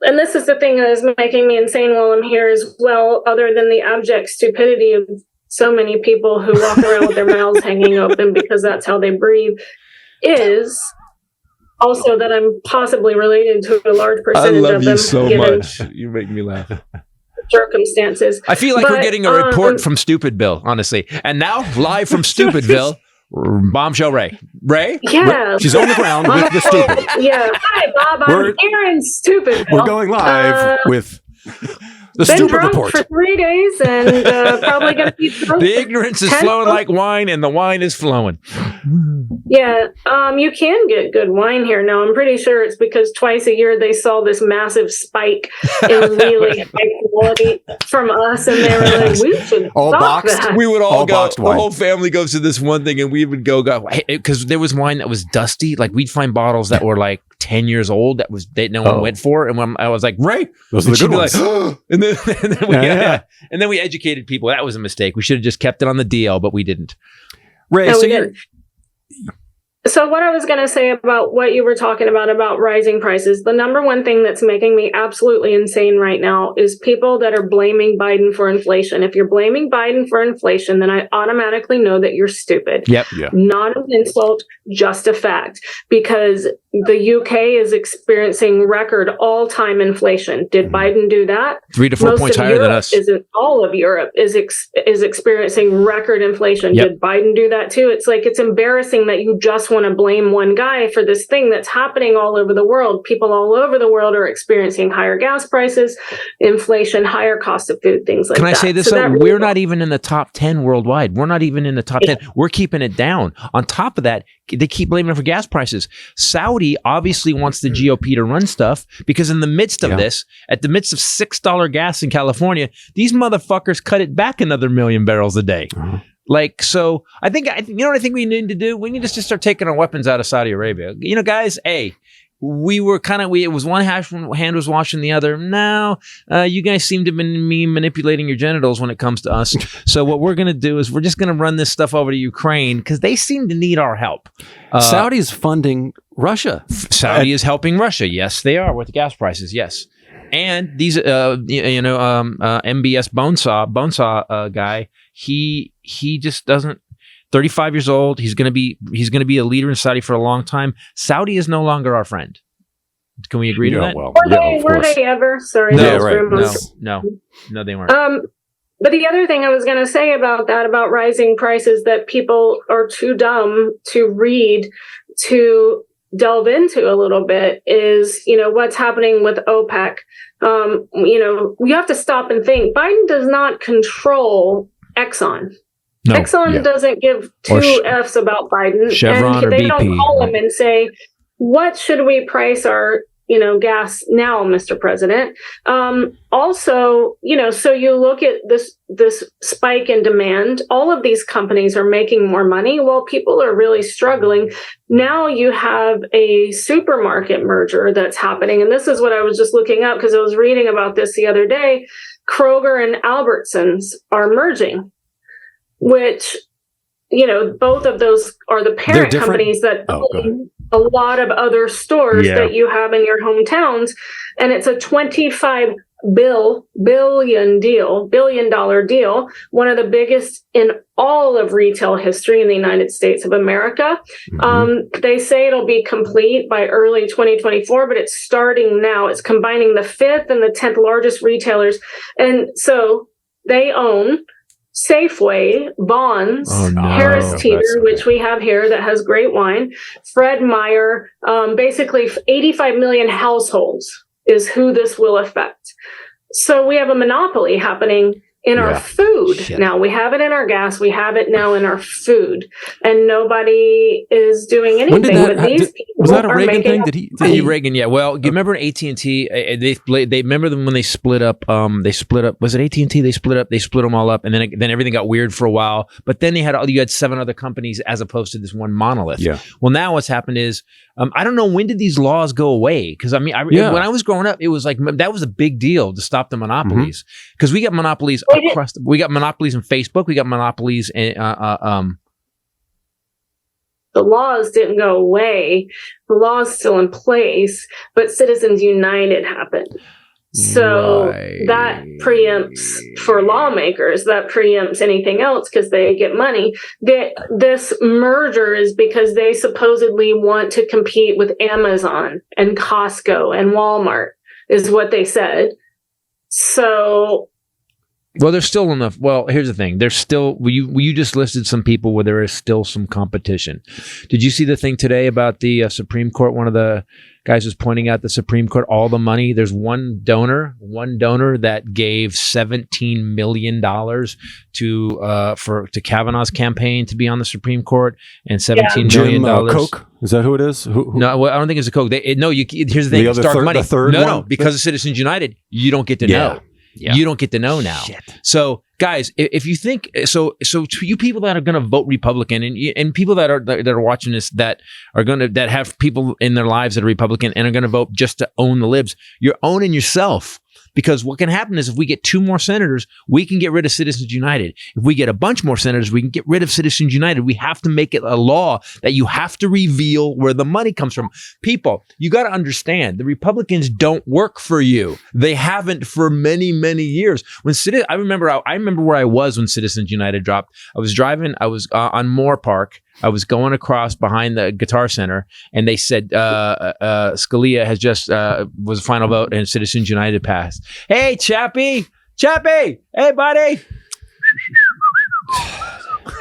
Speaker 3: and this is the thing that is making me insane while I'm here as well, other than the abject stupidity of so many people who walk around with their mouths hanging open because that's how they breathe, is also that I'm possibly related to a large percentage of them. I love you so much.
Speaker 1: You make me laugh.
Speaker 3: Circumstances.
Speaker 1: I feel like we're getting a report from Stupidville, honestly. And now, live from Stupidville, Bombshell Ray.
Speaker 3: Yeah.
Speaker 4: She's on the ground with the stupid.
Speaker 3: Yeah. Hi, Bob. I'm Aaron Stupidville.
Speaker 4: We're going live with the
Speaker 3: been
Speaker 4: stupid
Speaker 3: drunk
Speaker 4: report.
Speaker 3: For 3 days and probably going to be drunk.
Speaker 1: The ignorance is flowing like wine, and the wine is flowing.
Speaker 3: Yeah, you can get good wine here now. I'm pretty sure it's because twice a year they saw this massive spike in really high quality from us, and they were like, "We should
Speaker 4: all
Speaker 3: stop
Speaker 4: boxed.
Speaker 3: that."
Speaker 1: We would all go.
Speaker 4: Boxed
Speaker 1: the
Speaker 4: wine.
Speaker 1: whole family goes to this one thing, and we would go because there was wine that was dusty. Like we'd find bottles that were like 10 years old that no one went for, and when I was like, "Ray,
Speaker 4: those are the good ones."
Speaker 1: Like, and then we educated people. That was a mistake. We should have just kept it on the DL, but we didn't.
Speaker 4: Ray,
Speaker 3: No, we didn't. So what I was going to say about what you were talking about rising prices, the number one thing that's making me absolutely insane right now is people that are blaming Biden for inflation. If you're blaming Biden for inflation, then I automatically know that you're stupid.
Speaker 1: Yep.
Speaker 4: Yeah.
Speaker 3: Not an insult, just a fact. Because the UK is experiencing record all-time inflation. Did Biden do that?
Speaker 1: 3 to 4 points higher than us.
Speaker 3: All of Europe is experiencing record inflation.
Speaker 1: Yep.
Speaker 3: Did Biden do that too? It's like, it's embarrassing that you just want to blame one guy for this thing that's happening all over the world. People all over the world are experiencing higher gas prices, inflation, higher cost of food, things like that.
Speaker 1: Can I say this?
Speaker 3: So
Speaker 1: We're not even in the top 10 worldwide. We're not even in the top 10. We're keeping it down. On top of that, they keep blaming it for gas prices. Saudi obviously wants the GOP to run stuff because in the midst of this, at the midst of $6 gas in California, these motherfuckers cut it back another 1 million barrels a day. Like, so I think, you know what I think we need to do? We need to just start taking our weapons out of Saudi Arabia. Guys, we were it was one hand was washing the other. Now, you guys seem to have been manipulating your genitals when it comes to us. So what we're going to do is we're just going to run this stuff over to Ukraine because they seem to need our help.
Speaker 4: Saudi's funding Russia.
Speaker 1: Saudi is helping Russia. Yes, they are with the gas prices. Yes. And these, MBS Bonesaw guy, he just doesn't. 35 years old. He's gonna be a leader in Saudi for a long time. Saudi is no longer our friend. Can we agree to that?
Speaker 4: Well,
Speaker 3: were they ever? Sorry,
Speaker 1: No, they weren't.
Speaker 3: But the other thing I was going to say about rising prices, that people are too dumb to read, to delve into a little bit is, what's happening with OPEC. You have to stop and think. Biden does not control Exxon. No, Exxon doesn't give two F's about Biden.
Speaker 1: Chevron
Speaker 3: and
Speaker 1: they
Speaker 3: don't call him and say, what should we price our gas now, Mr. President? Also, so you look at this spike in demand. All of these companies are making more money while people are really struggling. Now you have a supermarket merger that's happening. And this is what I was just looking up because I was reading about this the other day. Kroger and Albertsons are merging, which, both of those are the parent companies that own a lot of other stores that you have in your hometowns. And it's a $25 billion deal, one of the biggest in all of retail history in the United States of America. Mm-hmm. They say it'll be complete by early 2024, but it's starting now. It's combining the 5th and the 10th largest retailers. And so they own Safeway, Bonds, Harris Teeter, which we have here that has great wine, Fred Meyer, basically 85 million households is who this will affect. So we have a monopoly happening in our food. Now we have it in our gas. We have it now in our food, and nobody is doing anything. But these people
Speaker 4: was that a Reagan thing? Did
Speaker 1: he Reagan? Yeah. Well, you remember AT&T? They remember them when they split up. They split up. Was it AT&T? They split up. They split them all up, and then everything got weird for a while. But then you had 7 other companies as opposed to this one monolith. Yeah. Well, now what's happened is I don't know, when did these laws go away? Because when I was growing up, it was like that was a big deal to stop the monopolies because we got monopolies. We got monopolies in Facebook. We got monopolies in
Speaker 3: the laws didn't go away. The law's still in place, but Citizens United happened. So that preempts for lawmakers, that preempts anything else because they get money. This merger is because they supposedly want to compete with Amazon and Costco and Walmart is what they said. So...
Speaker 1: Well, there's still enough. Well, here's the thing. There's still, you just listed some people where there is still some competition. Did you see the thing today about the Supreme Court? One of the guys was pointing out the Supreme Court, all the money. There's one donor that gave $17 million to Kavanaugh's campaign to be on the Supreme Court, and $17 million.
Speaker 4: Koch? Is that who it is?
Speaker 1: No, well, I don't think it's a Koch. Here's the thing. It's dark money. No, because of Citizens United, you don't get to know. Yeah. You don't get to know now. Shit. So, guys, if you think so to you people that are going to vote Republican and people that are watching this that have people in their lives that are Republican and are going to vote just to own the libs, you're owning yourself. Because what can happen is if we get 2 more senators, we can get rid of Citizens United. If we get a bunch more senators, we can get rid of Citizens United. We have to make it a law that you have to reveal where the money comes from. People, you got to understand, the Republicans don't work for you. They haven't for many, many years. I remember where I was when Citizens United dropped. I was driving. I was on Moore Park. I was going across behind the Guitar Center, and they said Scalia has just was a final vote, and Citizens United passed. Hey, Chappie, hey, buddy.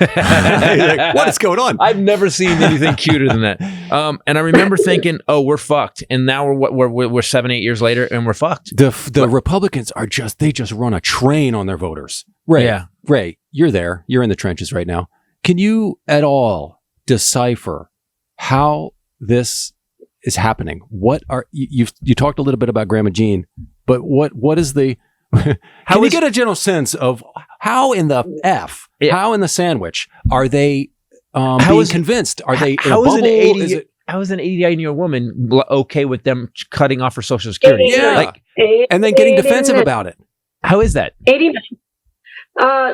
Speaker 4: Like, what is going on?
Speaker 1: I've never seen anything cuter than that. And I remember thinking, "Oh, we're fucked." And now we're 7-8 years later, and we're fucked.
Speaker 4: The Republicans are just run a train on their voters. Ray, you're there. You're in the trenches right now. Can you at all decipher how this is happening? What are you talked a little bit about Grandma Jean, but what is the can you get a general sense of how in the how in the sandwich are they being convinced? Are they in a bubble?
Speaker 1: How is an 89-year-old woman okay with them cutting off her Social Security?
Speaker 4: Yeah, and then getting defensive about it.
Speaker 1: How is that?
Speaker 3: 89.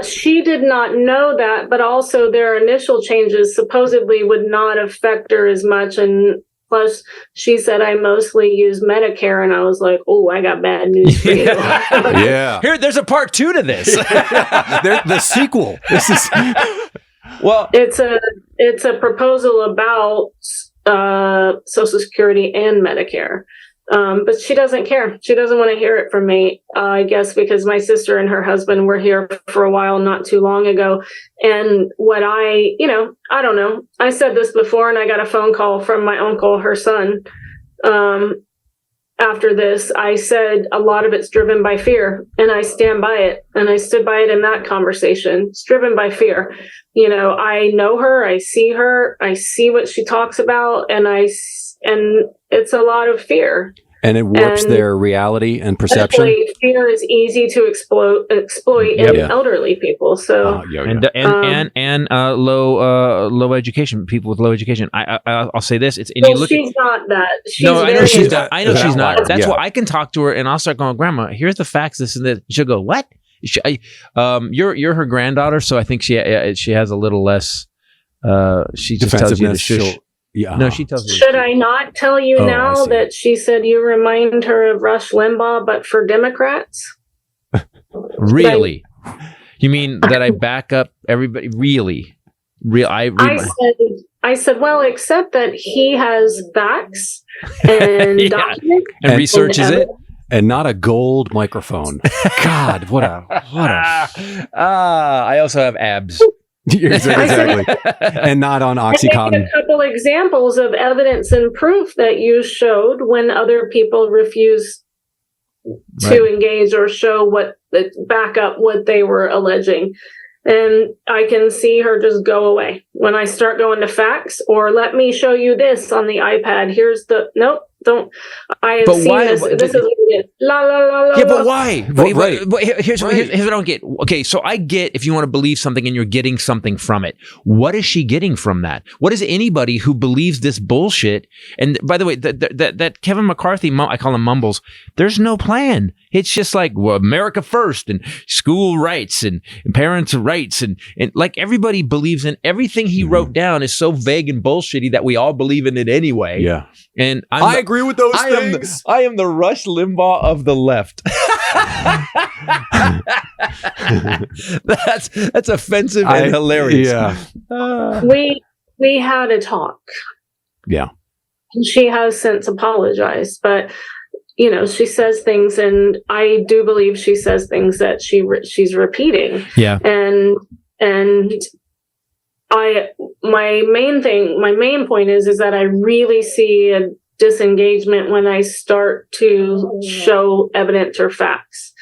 Speaker 3: She did not know that, but also their initial changes supposedly would not affect her as much. And plus, she said, I mostly use Medicare. And I was like, oh, I got bad news for you.
Speaker 1: Yeah. There's a part 2 to this.
Speaker 4: The sequel. This is
Speaker 3: well, it's a proposal about Social Security and Medicare. But she doesn't care. She doesn't want to hear it from me, I guess, because my sister and her husband were here for a while not too long ago. And I don't know. I said this before, and I got a phone call from my uncle, her son. After this, I said a lot of it's driven by fear, and I stand by it. And I stood by it in that conversation. It's driven by fear. I know her, I see what she talks about, and it's a lot of fear.
Speaker 4: And it warps their reality and perception.
Speaker 3: Fear is easy to exploit in elderly people. So
Speaker 1: and low education, people with low education. I'll say this: she's
Speaker 3: not that.
Speaker 1: I know she's not. I know she's not. That's why I can talk to her and I'll start going, Grandma, here's the facts. This and that. She'll go, what? You're her granddaughter, so I think she has a little less. She just tells you to shush. Yeah. No, she tells me.
Speaker 3: Should I not tell you now that she said you remind her of Rush Limbaugh, but for Democrats?
Speaker 1: Really? You mean that I back up everybody? Really?
Speaker 3: I said, well, except that he has facts and documents
Speaker 1: and researches it.
Speaker 4: And not a gold microphone. God, what a.
Speaker 1: I also have abs.
Speaker 4: Exactly. And not on Oxycontin.
Speaker 3: A couple examples of evidence and proof that you showed when other people refused to engage or back up what they were alleging. And I can see her just go away. When I start going to facts or let me show you this on the iPad, nope, don't. I have seen this. This is la la la la.
Speaker 1: Yeah, but why? But here's what I don't get. Okay, so I get if you want to believe something and you're getting something from it. What is she getting from that? What is anybody who believes this bullshit? And by the way, that Kevin McCarthy, I call him Mumbles. There's no plan. It's just like America first and school rights and parents' rights and like everybody believes in everything he wrote down is so vague and bullshitty that we all believe in it anyway.
Speaker 4: Yeah.
Speaker 1: And
Speaker 4: I agree with those things.
Speaker 1: I am the Rush Limbaugh of the left. That's offensive and hilarious.
Speaker 4: Yeah.
Speaker 3: We had a talk.
Speaker 4: Yeah.
Speaker 3: And she has since apologized, but she says things, and I do believe she says things that she's repeating.
Speaker 1: Yeah.
Speaker 3: And my main point is that I really see a disengagement when I start to show evidence or facts.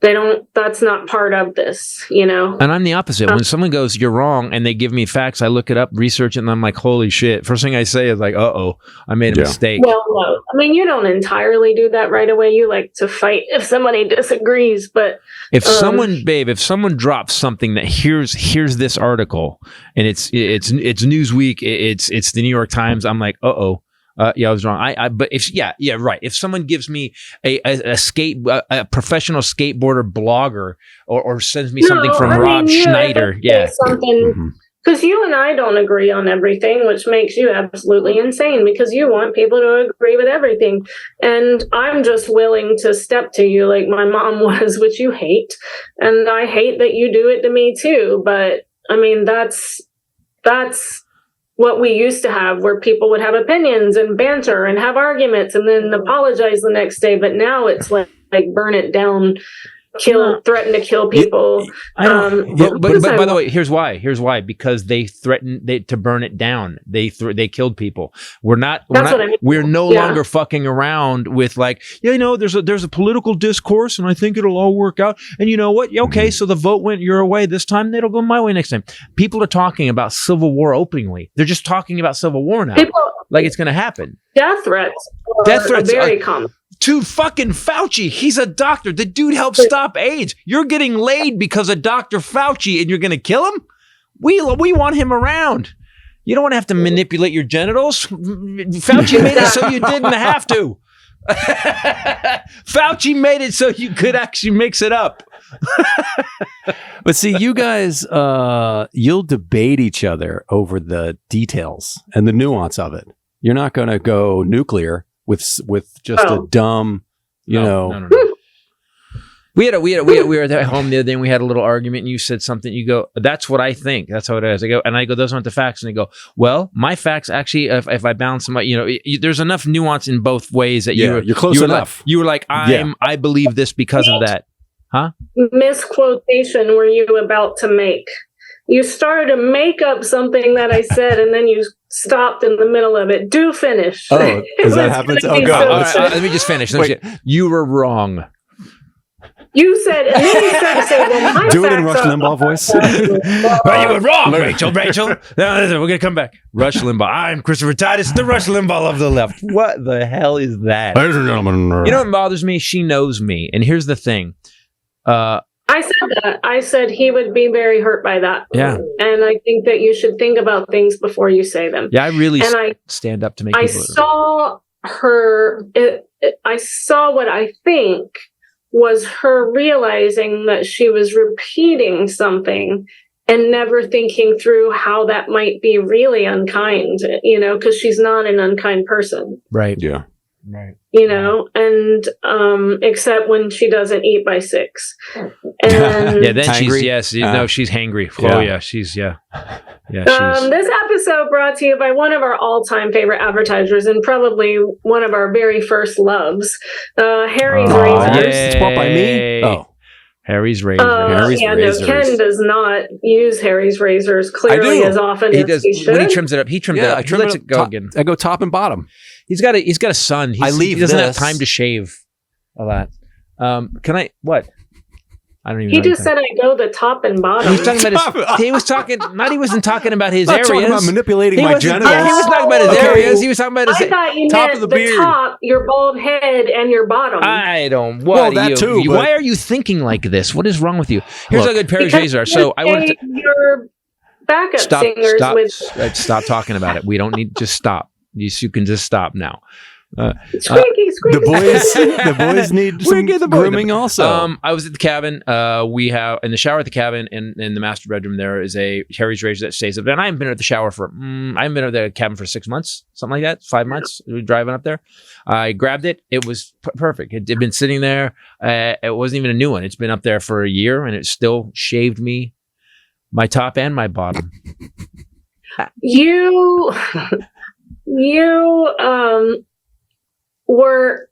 Speaker 3: That's not part of this,
Speaker 1: And I'm the opposite. When someone goes, you're wrong, and they give me facts, I look it up, research it, and I'm like, holy shit. First thing I say is like, I made a mistake.
Speaker 3: Well, no. I mean, you don't entirely do that right away. You like to fight if somebody disagrees, but
Speaker 1: if someone drops something that here's this article, and it's Newsweek, it's the New York Times, I'm like, I was wrong. But right. If someone gives me a professional skateboarder blogger or sends me something from Rob Schneider,
Speaker 3: something because you and I don't agree on everything, which makes you absolutely insane because you want people to agree with everything, and I'm just willing to step to you like my mom was, which you hate, and I hate that you do it to me too. But I mean, that's what we used to have, where people would have opinions and banter and have arguments and then apologize the next day. But now it's like burn it down, threaten to kill people.
Speaker 1: But by the way, here's why. Because they threatened to burn it down. They killed people. We're no longer fucking around with like, there's a political discourse and I think it'll all work out. And you know what? Okay, so the vote went your way this time. It'll go my way next time. People are talking about civil war openly. They're just talking about civil war now. Like it's going to happen.
Speaker 3: Death threats are very common.
Speaker 1: To fucking Fauci. He's a doctor. The dude helped stop AIDS. You're getting laid because of Dr. Fauci and you're going to kill him? We want him around. You don't want to have to manipulate your genitals. Fauci made it so you didn't have to. Fauci made it so you could actually mix it up.
Speaker 4: But see, you guys, you'll debate each other over the details and the nuance of it. You're not going to go nuclear with just a dumb,
Speaker 1: No. We were at home the other day and we had a little argument and you said something. You go, that's what I think. That's how it is. I go, those aren't the facts. And they go, well, my facts actually, if I balance them out, there's enough nuance in both ways that you're close enough. You were like, I believe this because of that. Huh?
Speaker 3: Misquotation were you about to make? You started to make up something that I said, and then you stopped in the middle of it. Do finish.
Speaker 4: Oh, because that happens? Oh, God.
Speaker 1: Let me just finish. You were wrong.
Speaker 3: You said, and then you started to say, well, my
Speaker 4: do it in Rush Limbaugh voice.
Speaker 1: You were wrong, Rachel. No, listen, we're going to come back. Rush Limbaugh. I'm Christopher Titus, the Rush Limbaugh of the left. What the hell is that? You know what bothers me? She knows me. And here's the thing.
Speaker 3: I said that. I said he would be very hurt by that.
Speaker 1: Yeah.
Speaker 3: And I think that you should think about things before you say them.
Speaker 1: Yeah, I really stand up to make people.
Speaker 3: I saw what I think was her realizing that she was repeating something and never thinking through how that might be really unkind, because she's not an unkind person.
Speaker 1: Right.
Speaker 4: Yeah.
Speaker 1: Right.
Speaker 3: And except when she doesn't eat by 6. And
Speaker 1: then
Speaker 4: hangry?
Speaker 1: She's hangry.
Speaker 4: Yeah.
Speaker 1: Oh yeah, she's
Speaker 3: this episode brought to you by one of our all-time favorite advertisers and probably one of our very first loves, Harry's Razors.
Speaker 4: It's bought by me. Oh.
Speaker 1: Harry's Razors.
Speaker 3: Ken does not use Harry's Razors clearly as often as he should.
Speaker 1: When he trims it up, he trimmed it up. He lets it go again.
Speaker 4: I go top and bottom.
Speaker 1: He's got a son. He doesn't have time to shave a lot. Can I? What? I don't even.
Speaker 3: He just said I go the top and bottom.
Speaker 1: He was talking about he wasn't talking about his areas.
Speaker 4: Talking about manipulating my genitals.
Speaker 1: He was talking about his areas. He was talking about his
Speaker 3: I thought you
Speaker 1: top
Speaker 3: meant
Speaker 1: of the beard.
Speaker 3: Top, your bald head, and your bottom.
Speaker 1: I don't.
Speaker 4: Why
Speaker 1: are you thinking like this? What is wrong with you? Here's a good pair of razors. So I wanted to.
Speaker 3: Your backup singers
Speaker 1: stop talking about it. We don't need. Just stop. You can just stop now.
Speaker 3: Squeaky.
Speaker 4: The boys need some grooming also.
Speaker 1: I was at the cabin. We have in the shower at the cabin and in the master bedroom there is a Harry's razor that stays up there. And I haven't been at the shower I haven't been at the cabin for 6 months, something like that, 5 months. We were driving up there. I grabbed it. It was perfect. It had been sitting there. It wasn't even a new one. It's been up there for a year and it still shaved me my top and my bottom.
Speaker 3: You were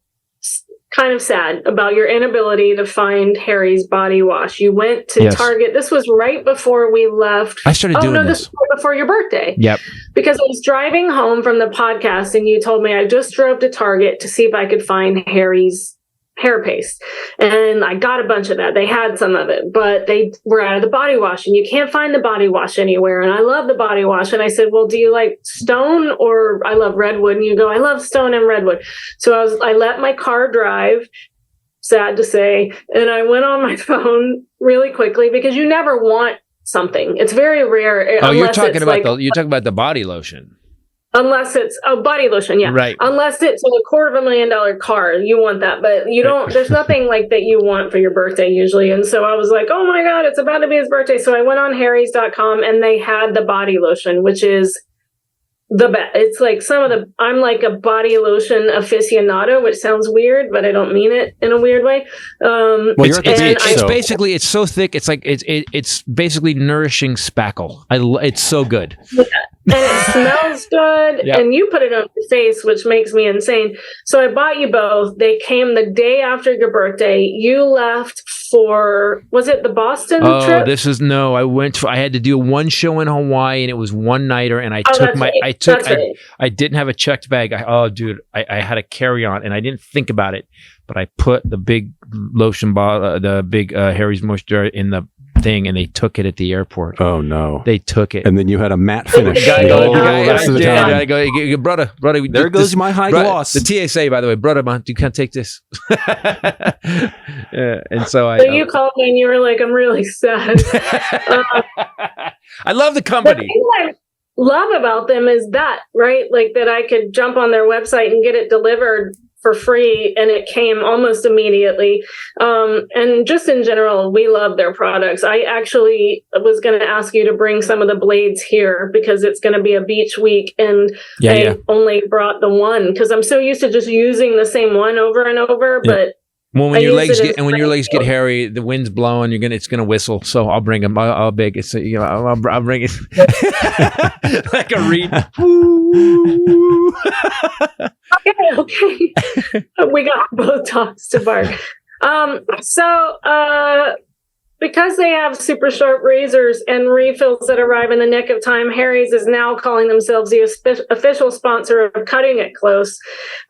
Speaker 3: kind of sad about your inability to find Harry's body wash. You went to Target. This was right before we left.
Speaker 1: I started doing this.
Speaker 3: This was before your birthday.
Speaker 1: Yep.
Speaker 3: Because I was driving home from the podcast and you told me I just drove to Target to see if I could find Harry's hair paste. And I got a bunch of that. They had some of it, but they were out of the body wash and you can't find the body wash anywhere. And I love the body wash. And I said, well, do you like Stone or I love Redwood? And you go, I love Stone and Redwood. So I let my car drive, sad to say. And I went on my phone really quickly because you never want something. It's very rare.
Speaker 1: Oh, you're talking about the body lotion.
Speaker 3: Unless it's body lotion, yeah.
Speaker 1: Right.
Speaker 3: Unless it's a $250,000 car, you want that. But you don't, there's nothing like that you want for your birthday usually. And so I was like, oh my God, it's about to be his birthday. So I went on harrys.com and they had the body lotion, which is the best. It's like I'm like a body lotion aficionado, which sounds weird, but I don't mean it in a weird way.
Speaker 1: It's so thick. It's like, it's basically nourishing spackle. It's so good.
Speaker 3: Yeah. And it smells good. Yep. And you put it on your face, which makes me insane. So I bought you both. They came the day after your birthday. You left for, was it the Boston trip?
Speaker 1: I had to do one show in Hawaii and it was one nighter and I didn't have a checked bag. I had a carry on and I didn't think about it, but I put the big lotion bottle, the big Harry's Moisture in the thing and they took it at the airport.
Speaker 4: Oh no.
Speaker 1: They took it.
Speaker 4: And then you had a matte finish.
Speaker 1: There goes my high gloss. The TSA, by the way, brother, man, you can't take this. And so
Speaker 3: you called me and you were like, I'm really sad.
Speaker 1: I love the company.
Speaker 3: The thing I love about them is that, right? Like that I could jump on their website and get it delivered for free and it came almost immediately. And just in general, we love their products. I actually was going to ask you to bring some of the blades here because it's going to be a beach week and I only brought the one because I'm so used to just using the same one over and over. But
Speaker 1: Well, when
Speaker 3: I
Speaker 1: your
Speaker 3: use
Speaker 1: legs
Speaker 3: it
Speaker 1: get
Speaker 3: as
Speaker 1: and when your legs get
Speaker 3: raincoat.
Speaker 1: hairy, the wind's blowing. It's gonna whistle. So I'll bring them. I'll beg it. So I'll bring it like a reed.
Speaker 3: Okay. We got both dogs to bark. Because they have super sharp razors and refills that arrive in the nick of time, Harry's is now calling themselves the official sponsor of Cutting It Close.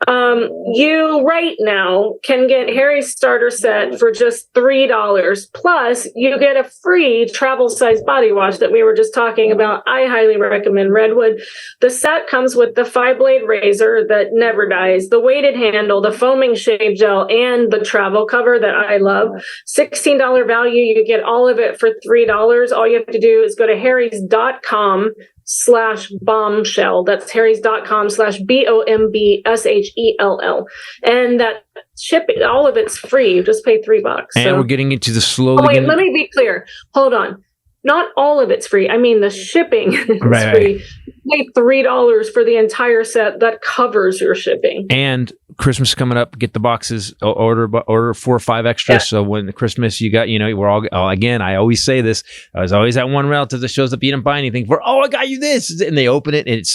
Speaker 3: You right now can get Harry's starter set for just $3. Plus, you get a free travel size body wash that we were just talking about. I highly recommend Redwood. The set comes with the 5-blade razor that never dies, the weighted handle, the foaming shave gel, and the travel cover that I love. $16 value. You get all of it for $3. All you have to do is go to harrys.com/bombshell. That's harrys.com/BOMBSHELL. And that shipping, all of it's free. You just pay $3.
Speaker 1: And we're getting into the slowly.
Speaker 3: Oh, wait, let me be clear. Hold on. Not all of it's free. I mean, the shipping is free.
Speaker 1: Right.
Speaker 3: You pay $3 for the entire set. That covers your shipping.
Speaker 1: And Christmas is coming up. Get the boxes. Order 4 or 5 extras.
Speaker 3: Yeah.
Speaker 1: So when Christmas, you got, we're all. Again, I always say this. There's always that one relative that shows up. You didn't buy anything for. Oh, I got you this, and they open it, and it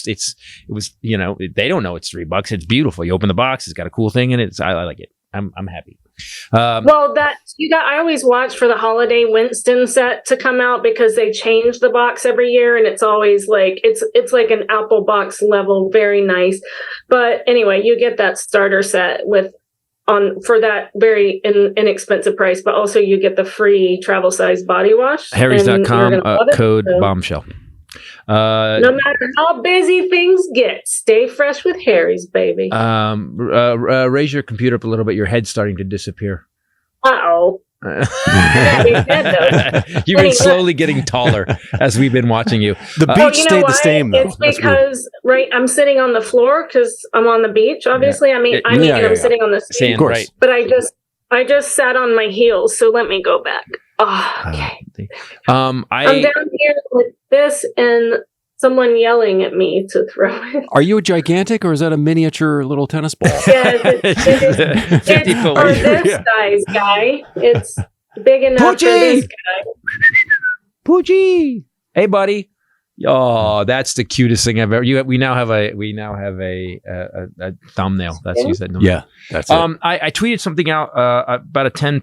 Speaker 1: was. They don't know it's $3. It's beautiful. You open the box. It's got a cool thing in it. I like it. I'm happy.
Speaker 3: Well, I always watch for the holiday Winston set to come out because they change the box every year, and it's always like it's like an Apple box level, very nice. But anyway, you get that starter set for that very inexpensive price, but also you get the free travel size body wash.
Speaker 1: Harrys.com code bombshell.
Speaker 3: No matter how busy things get, stay fresh with Harry's, baby.
Speaker 1: Raise your computer up a little bit. Your head's starting to disappear.
Speaker 3: Uh-oh.
Speaker 1: You've been slowly getting taller as we've been watching you.
Speaker 4: The beach stayed the same, though.
Speaker 3: It's because I'm sitting on the floor because I'm on the beach. Obviously, I'm sitting on the sand,
Speaker 1: right?
Speaker 3: But I just sat on my heels, so let me go back. Oh, okay. I'm down here with this and someone yelling at me to throw it.
Speaker 4: Are you a gigantic, or is that a miniature little tennis ball?
Speaker 3: Yes, it's
Speaker 1: 50 foot.
Speaker 3: for this size guy. It's big enough for this guy.
Speaker 1: Poochie! Hey, buddy. Oh, that's the cutest thing I've ever. We now have a thumbnail. That's you said.
Speaker 4: Yeah, that's it.
Speaker 1: I tweeted something out about a 10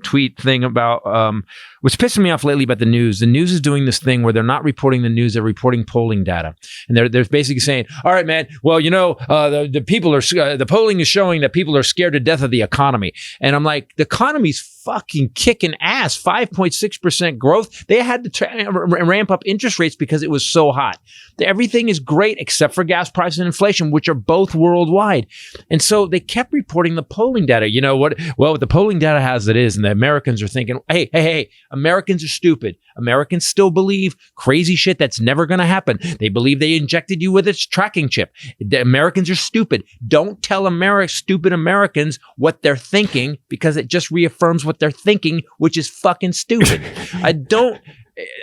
Speaker 1: tweet thing about what's pissing me off lately about the news. The news is doing this thing where they're not reporting the news; they're reporting polling data, and they're basically saying, "All right, man. Well, the people are the polling is showing that people are scared to death of the economy." And I'm like, the economy's fucking kicking ass. 5.6% growth. They had to ramp up interest rates because it was so hot. Everything is great except for gas prices and inflation, which are both worldwide. And so they kept reporting the polling data. You know what? Well, what the polling data has it is, and the Americans are thinking, hey, Americans are stupid. Americans still believe crazy shit that's never going to happen. They believe they injected you with its tracking chip. The Americans are stupid. Don't tell stupid Americans what they're thinking, because it just reaffirms what they're thinking, which is fucking stupid.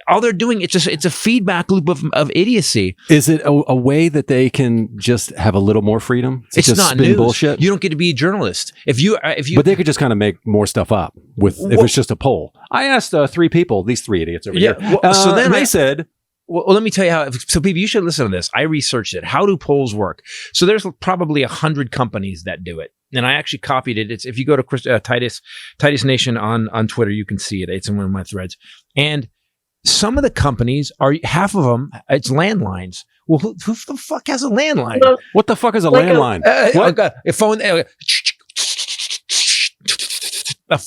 Speaker 1: All they're doing, it's a feedback loop of idiocy.
Speaker 4: Is it a way that they can just have a little more freedom?
Speaker 1: It's
Speaker 4: just
Speaker 1: not
Speaker 4: spin
Speaker 1: news.
Speaker 4: bullshit.
Speaker 1: You don't get to be a journalist if you.
Speaker 4: But they could just kind of make more stuff up if it's just a poll. I asked 3 people, these 3 idiots over here.
Speaker 1: So then
Speaker 4: they said.
Speaker 1: Well, let me tell you how. So, people, you should listen to this. I researched it. How do polls work? So, there's probably 100 companies that do it, and I actually copied it. It's if you go to Titus Nation on Twitter, you can see it. It's in one of my threads. And some of the companies half of them, it's landlines. Well, who the fuck has a landline?
Speaker 4: What the fuck is a landline?
Speaker 1: A phone. A phone.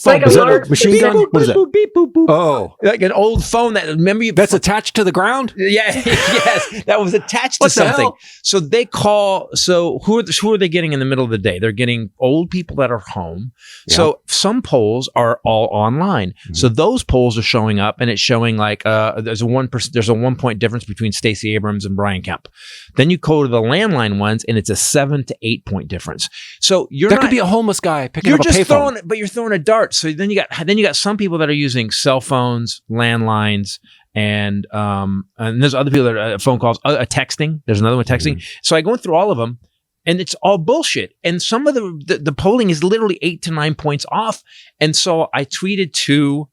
Speaker 3: Like
Speaker 4: is that a machine gun? What is that?
Speaker 1: Beep, boop, boop.
Speaker 4: Oh,
Speaker 1: like an old phone that
Speaker 4: that's attached to the ground.
Speaker 1: Yeah, yes, that was attached to something. Hell? So they call. So who are they getting in the middle of the day? They're getting old people that are home. Yeah. So some polls are all online. Mm-hmm. So those polls are showing up, and it's showing like there's a 1 point difference between Stacey Abrams and Brian Kemp. Then you go to the landline ones, and it's a 7 to 8 point difference. So that
Speaker 4: could be a homeless guy picking up a payphone.
Speaker 1: You're throwing a dart. So then you got some people that are using cell phones, landlines, and there's other people that are phone calls, texting. There's another one texting. Mm-hmm. So I go through all of them. And it's all bullshit. And some of the polling is literally 8 to 9 points off. And so I tweeted to,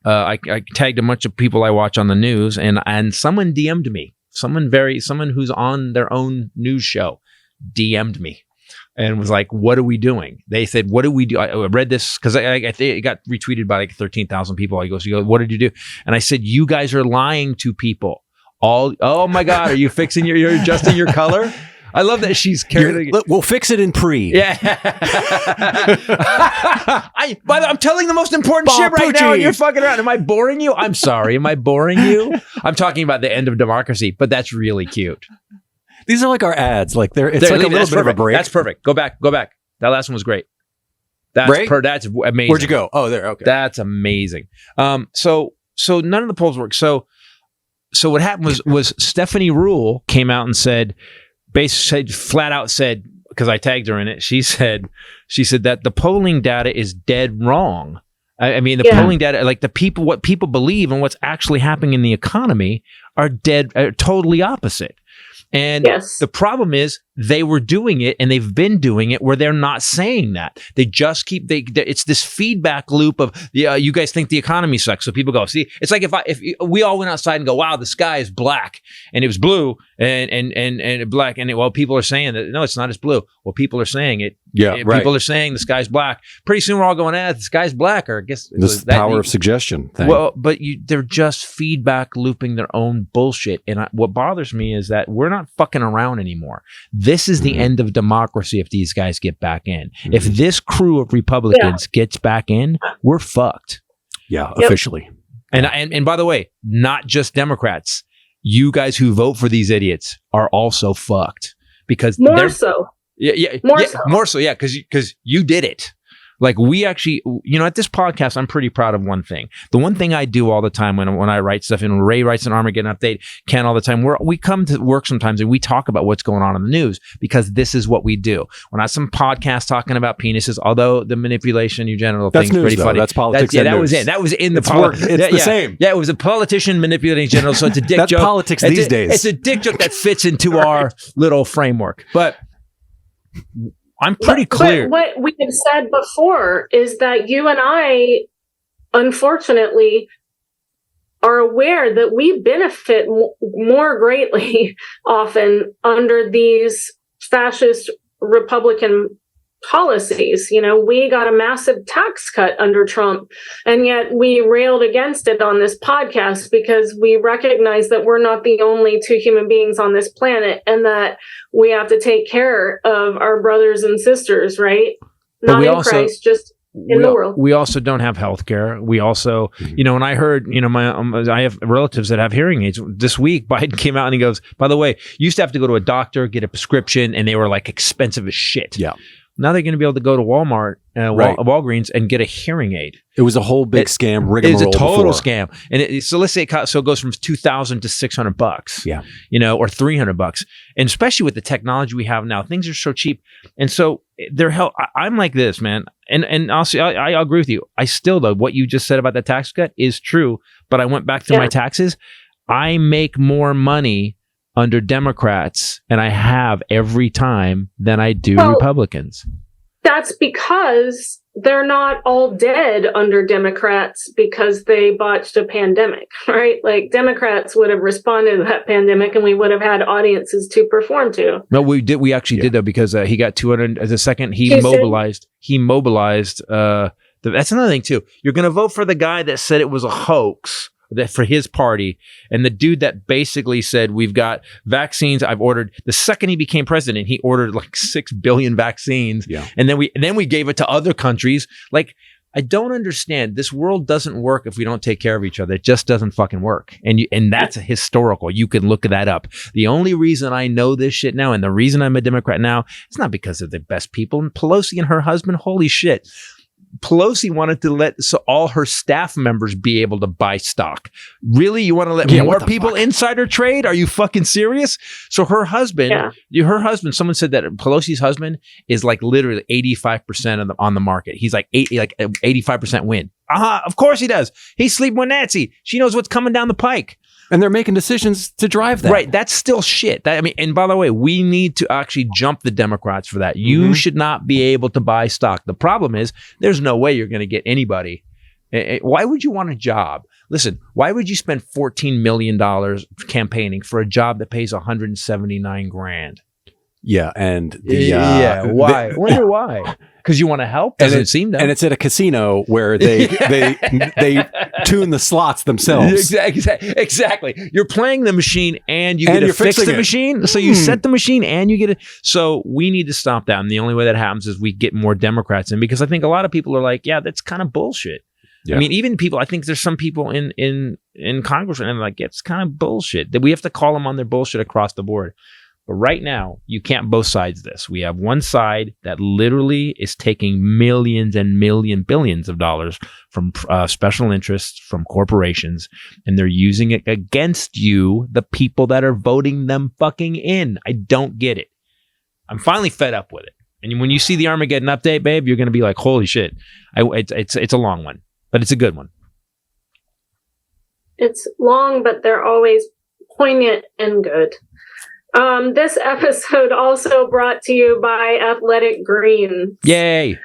Speaker 1: I tagged a bunch of people I watch on the news, and someone DM'd me. Someone who's on their own news show DM'd me and was like, "What are we doing?" They said, "What do we do?" I read this because I think it got retweeted by like 13,000 people. He goes, "What did you do?" And I said, "You guys are lying to people." Oh my God, are you fixing you're adjusting your color? I love that she's carrying.
Speaker 4: We'll fix it in pre.
Speaker 1: Yeah. I'm telling the most important shit right now, and you're fucking around. Am I boring you? I'm sorry. Am I boring you? I'm talking about the end of democracy, but that's really cute.
Speaker 4: These are like our ads. Like it's like a little bit of a break.
Speaker 1: That's perfect. Go back. That last one was great. That's amazing.
Speaker 4: Where'd you go? Oh, there. Okay.
Speaker 1: That's amazing. So none of the polls work. So what happened was Stephanie Rule came out and said, flat out said, because I tagged her in it, she said that the polling data is dead wrong. I mean, the polling data, like what people believe and what's actually happening in the economy are totally opposite. And the problem is they were doing it, and they've been doing it where they're not saying that. They just keep it's this feedback loop of you guys think the economy sucks, so people go, see, it's like if we all went outside and go, wow, the sky is black, and it was blue and black, and well, people are saying that no, it's not as blue. Well, people are saying it.
Speaker 4: Yeah, right.
Speaker 1: People are saying the sky's black. Pretty soon we're all going, the sky's black, or I guess
Speaker 4: this power of suggestion thing.
Speaker 1: Well, but they're just feedback looping their own bullshit, and what bothers me is that we're not fucking around anymore. This is the end of democracy if these guys get back in. If this crew of Republicans gets back in, we're fucked.
Speaker 4: Yeah, officially.
Speaker 1: And by the way, not just Democrats. You guys who vote for these idiots are also fucked because
Speaker 3: more so.
Speaker 1: More so, because you did it. Like we actually, at this podcast, I'm pretty proud of one thing. The one thing I do all the time when I write stuff, and Ray writes an Armageddon update, Ken all the time, we come to work sometimes and we talk about what's going on in the news because this is what we do. We're not some podcast talking about penises, although the manipulation, genital thing is pretty funny.
Speaker 4: That's politics.
Speaker 1: That was it. That was in the politics.
Speaker 4: It's the same.
Speaker 1: Yeah, it was a politician manipulating general, so it's a dick
Speaker 4: That's
Speaker 1: joke.
Speaker 4: That's politics these days.
Speaker 1: It's a dick joke that fits into our little framework. But I'm pretty clear.
Speaker 3: But what we have said before is that you and I, unfortunately, are aware that we benefit more greatly often under these fascist Republican policies. We got a massive tax cut under Trump, and yet we railed against it on this podcast because we recognize that we're not the only two human beings on this planet, and that we have to take care of our brothers and sisters, right? Not in Christ, just in the world.
Speaker 1: We also don't have health care. We also, when I heard, I have relatives that have hearing aids. This week, Biden came out and he goes, by the way, you used to have to go to a doctor, get a prescription, and they were like expensive as shit.
Speaker 4: Yeah.
Speaker 1: Now they're going to be able to go to Walmart, Walgreens, and get a hearing aid.
Speaker 4: It was a whole big scam.
Speaker 1: It was a total scam. And so let's say it goes from $2,000 to $600.
Speaker 4: Yeah.
Speaker 1: Or $300. And especially with the technology we have now, things are so cheap. And so I'm like this, man. And also, I agree with you. I still, though, what you just said about the tax cut is true. But I went back to my taxes. I make more money under Democrats, and I have every time, than I do Republicans.
Speaker 3: That's because they're not all dead under Democrats because they botched a pandemic, right? Like Democrats would have responded to that pandemic, and we would have had audiences to perform to.
Speaker 1: No, we did. We actually did, though, because he got 200. The second he mobilized. That's another thing too. You're going to vote for the guy that said it was a hoax. That for his party, and the dude that basically said we've got vaccines. I've ordered the second he became president, he ordered like 6 billion vaccines, and then we gave it to other countries. Like, I don't understand. This world doesn't work if we don't take care of each other. It just doesn't fucking work, and that's historical. You can look that up. The only reason I know this shit now, and the reason I'm a Democrat now, it's not because of the best people. And Pelosi and her husband, holy shit. Pelosi wanted to let all her staff members be able to buy stock. Really? You want to let more people insider trade? Are you fucking serious? So her husband, someone said that Pelosi's husband is like literally 85% on the market. He's like 85% win. Of course he does. He's sleeping with Nancy. She knows what's coming down the pike.
Speaker 4: And they're making decisions to drive that.
Speaker 1: Right. That's still shit. And by the way, we need to actually jump the Democrats for that. You should not be able to buy stock. The problem is there's no way you're going to get anybody. Why would you want a job? Listen, why would you spend $14 million campaigning for a job that pays $179,000?
Speaker 4: Yeah. And
Speaker 1: why? I wonder why. Because you want to help? Doesn't it seem to?
Speaker 4: And it's at a casino where they tune the slots themselves.
Speaker 1: Exactly. You're playing the machine and you get to fix the machine. So you set the machine and you get it. So we need to stop that. And the only way that happens is we get more Democrats in, because I think a lot of people are like, yeah, that's kind of bullshit. Yeah. I mean, even people, I think there's some people in Congress and they're like, it's kind of bullshit. That we have to call them on their bullshit across the board. But right now, you can't both sides this. We have one side that literally is taking millions and billions of dollars from special interests, from corporations, and they're using it against you, the people that are voting them fucking in. I don't get it. I'm finally fed up with it. And when you see the Armageddon update, babe, you're going to be like, holy shit. It's a long one, but it's a good one.
Speaker 3: It's long, but they're always poignant and good. This episode also brought to you by Athletic Greens.
Speaker 1: Yay!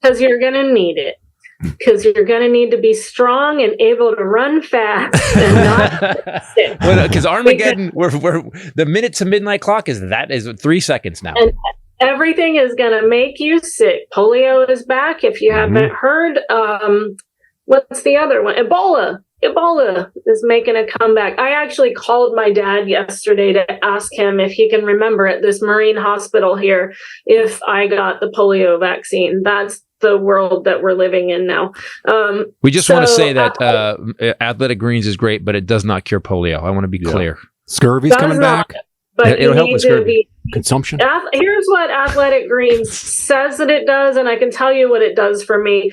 Speaker 3: Because you're going to need it. Because you're going to need to be strong and able to run fast and not sick.
Speaker 1: Because Armageddon, we're the minute to midnight clock is 3 seconds now.
Speaker 3: And everything is going to make you sick. Polio is back. If you haven't heard, what's the other one? Ebola is making a comeback. I actually called my dad yesterday to ask him if he can remember at this Marine hospital here if I got the polio vaccine. That's the world that we're living in now.
Speaker 1: We just want to say that Athletic Greens is great, but it does not cure polio. I want to be clear.
Speaker 4: Scurvy's coming back.
Speaker 3: But
Speaker 1: it'll help with scurvy.
Speaker 4: Consumption.
Speaker 3: Here's what Athletic Greens says that it does, and I can tell you what it does for me.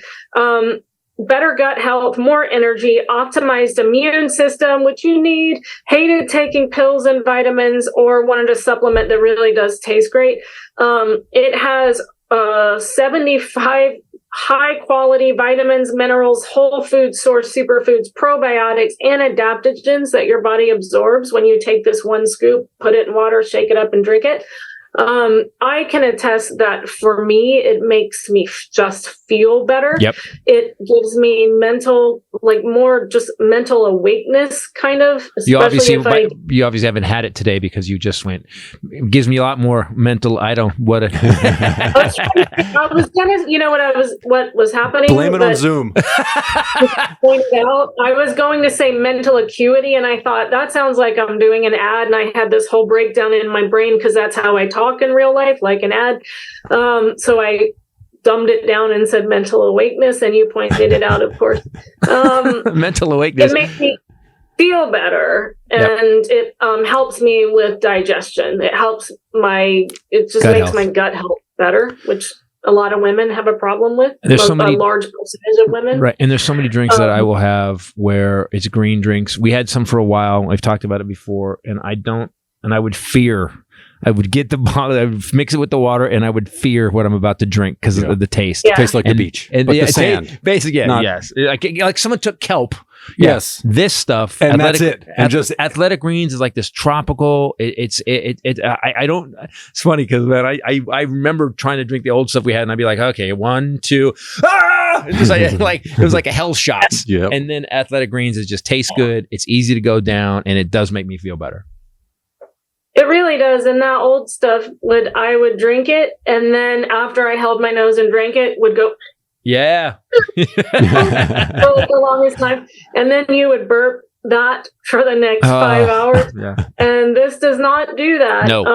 Speaker 3: Better gut health, more energy, optimized immune system, which you need, hated taking pills and vitamins, or wanted a supplement that really does taste great. It has 75 high quality vitamins, minerals, whole food source superfoods, probiotics, and adaptogens that your body absorbs when you take this one scoop, put it in water, shake it up, and drink it. I can attest that for me, it makes me just feel better.
Speaker 1: Yep.
Speaker 3: It gives me more just mental awakeness, kind of.
Speaker 1: You obviously haven't had it today because you just went. It gives me a lot more mental. I was gonna, what was happening?
Speaker 4: Blame it on Zoom.
Speaker 3: Pointed out, I was going to say mental acuity, and I thought that sounds like I'm doing an ad, and I had this whole breakdown in my brain because that's how I talk in real life, like an ad. So I dumbed it down and said mental awakeness, and you pointed it out, of course.
Speaker 1: Mental awakeness.
Speaker 3: It makes me feel better, and it helps me with digestion. It helps makes my gut health better, which a lot of women have a problem with.
Speaker 1: There's a
Speaker 3: large percentage of women.
Speaker 1: Right. And there's so many drinks that I will have where it's green drinks. We had some for a while. I've talked about it before, and I would fear. I would get the bottle, I would mix it with the water, and I would fear what I'm about to drink because of the taste.
Speaker 3: Yeah.
Speaker 4: Tastes like the beach, but the sand.
Speaker 1: Basically, yes. Like someone took kelp.
Speaker 4: Yes.
Speaker 1: This stuff.
Speaker 4: And that's it. And just
Speaker 1: Athletic Greens is like this tropical. It's funny because, man, I remember trying to drink the old stuff we had, and I'd be like, okay, 1, 2, It's just it was like a hell shot.
Speaker 4: Yep.
Speaker 1: And then Athletic Greens tastes good. It's easy to go down, and it does make me feel better.
Speaker 3: It really does. And that old stuff I would drink it, and then after I held my nose and drank it, would go.
Speaker 1: Yeah.
Speaker 3: For the longest time. And then you would burp that for the next 5 hours.
Speaker 1: Yeah.
Speaker 3: And this does not do that.
Speaker 1: No.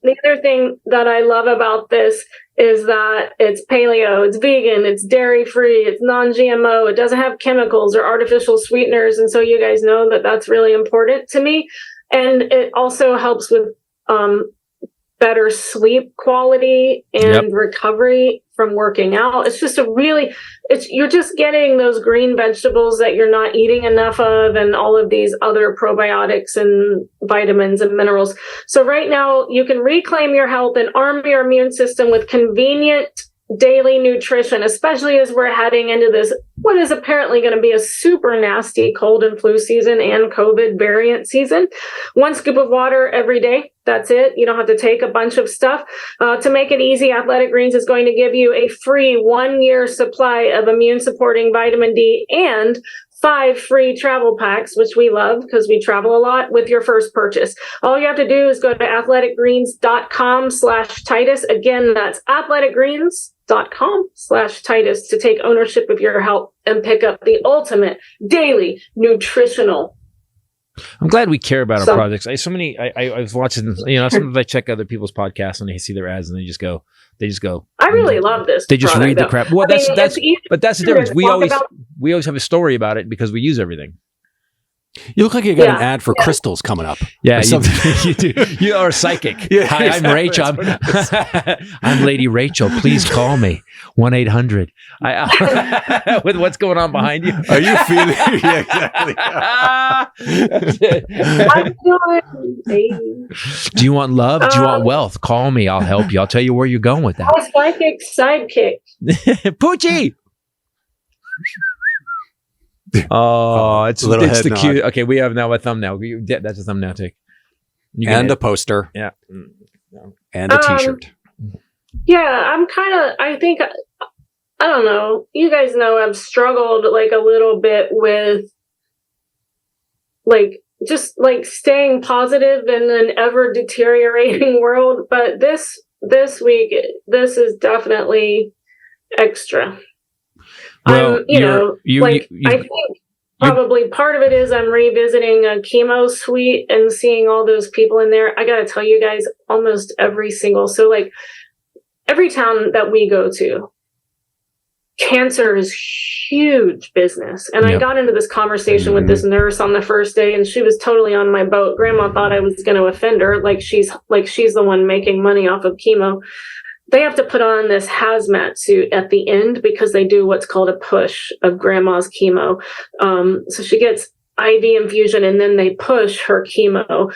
Speaker 3: The other thing that I love about this is that it's paleo, it's vegan, it's dairy free, it's non-GMO, it doesn't have chemicals or artificial sweeteners. And so you guys know that that's really important to me. And it also helps with better sleep quality and recovery from working out. It's just you're just getting those green vegetables that you're not eating enough of, and all of these other probiotics and vitamins and minerals. So right now you can reclaim your health and arm your immune system with convenient daily nutrition, especially as we're heading into this what is apparently going to be a super nasty cold and flu season and COVID variant season. 1 scoop of water every day. That's it. You don't have to take a bunch of stuff. To make it easy, Athletic Greens is going to give you a free 1-year supply of immune-supporting vitamin D and 5 free travel packs, which we love because we travel a lot, with your first purchase. All you have to do is go to athleticgreens.com/Titus. Again, that's athleticgreens.com/Titus to take ownership of your health and pick up the ultimate daily nutritional.
Speaker 1: I'm glad we care about our projects. I was watching, sometimes I check other people's podcasts and they see their ads and they just go.
Speaker 3: I really love this.
Speaker 1: They just read the crap. Well, that's the difference. We always have a story about it because we use everything.
Speaker 4: You look like you got an ad for crystals coming up.
Speaker 1: Yeah, you do. You are psychic.
Speaker 4: Yeah,
Speaker 1: Hi,
Speaker 4: exactly.
Speaker 1: I'm Rachel. I'm Lady Rachel. Please call me. 1-800. With what's going on behind you?
Speaker 4: Are you feeling? Yeah, exactly.
Speaker 1: Do you want love? Do you want wealth? Call me. I'll help you. I'll tell you where you're going with that.
Speaker 3: My psychic sidekick.
Speaker 1: Poochie. Oh, it's
Speaker 4: little
Speaker 1: it's
Speaker 4: head
Speaker 1: the
Speaker 4: nod.
Speaker 1: cute. Okay, we have now a thumbnail. That's a thumbnail take.
Speaker 4: And a poster.
Speaker 1: Yeah.
Speaker 4: And a t-shirt.
Speaker 3: Yeah, I don't know. You guys know I've struggled like a little bit with just staying positive in an ever deteriorating world. But this week, this is definitely extra.
Speaker 1: Well,
Speaker 3: I think probably part of it is I'm revisiting a chemo suite and seeing all those people in there. I got to tell you guys, almost every town that we go to, cancer is huge business. And I got into this conversation with this nurse on the first day, and she was totally on my boat. Grandma thought I was going to offend her, like she's the one making money off of chemo. They have to put on this hazmat suit at the end because they do what's called a push of grandma's chemo. So she gets IV infusion and then they push her chemo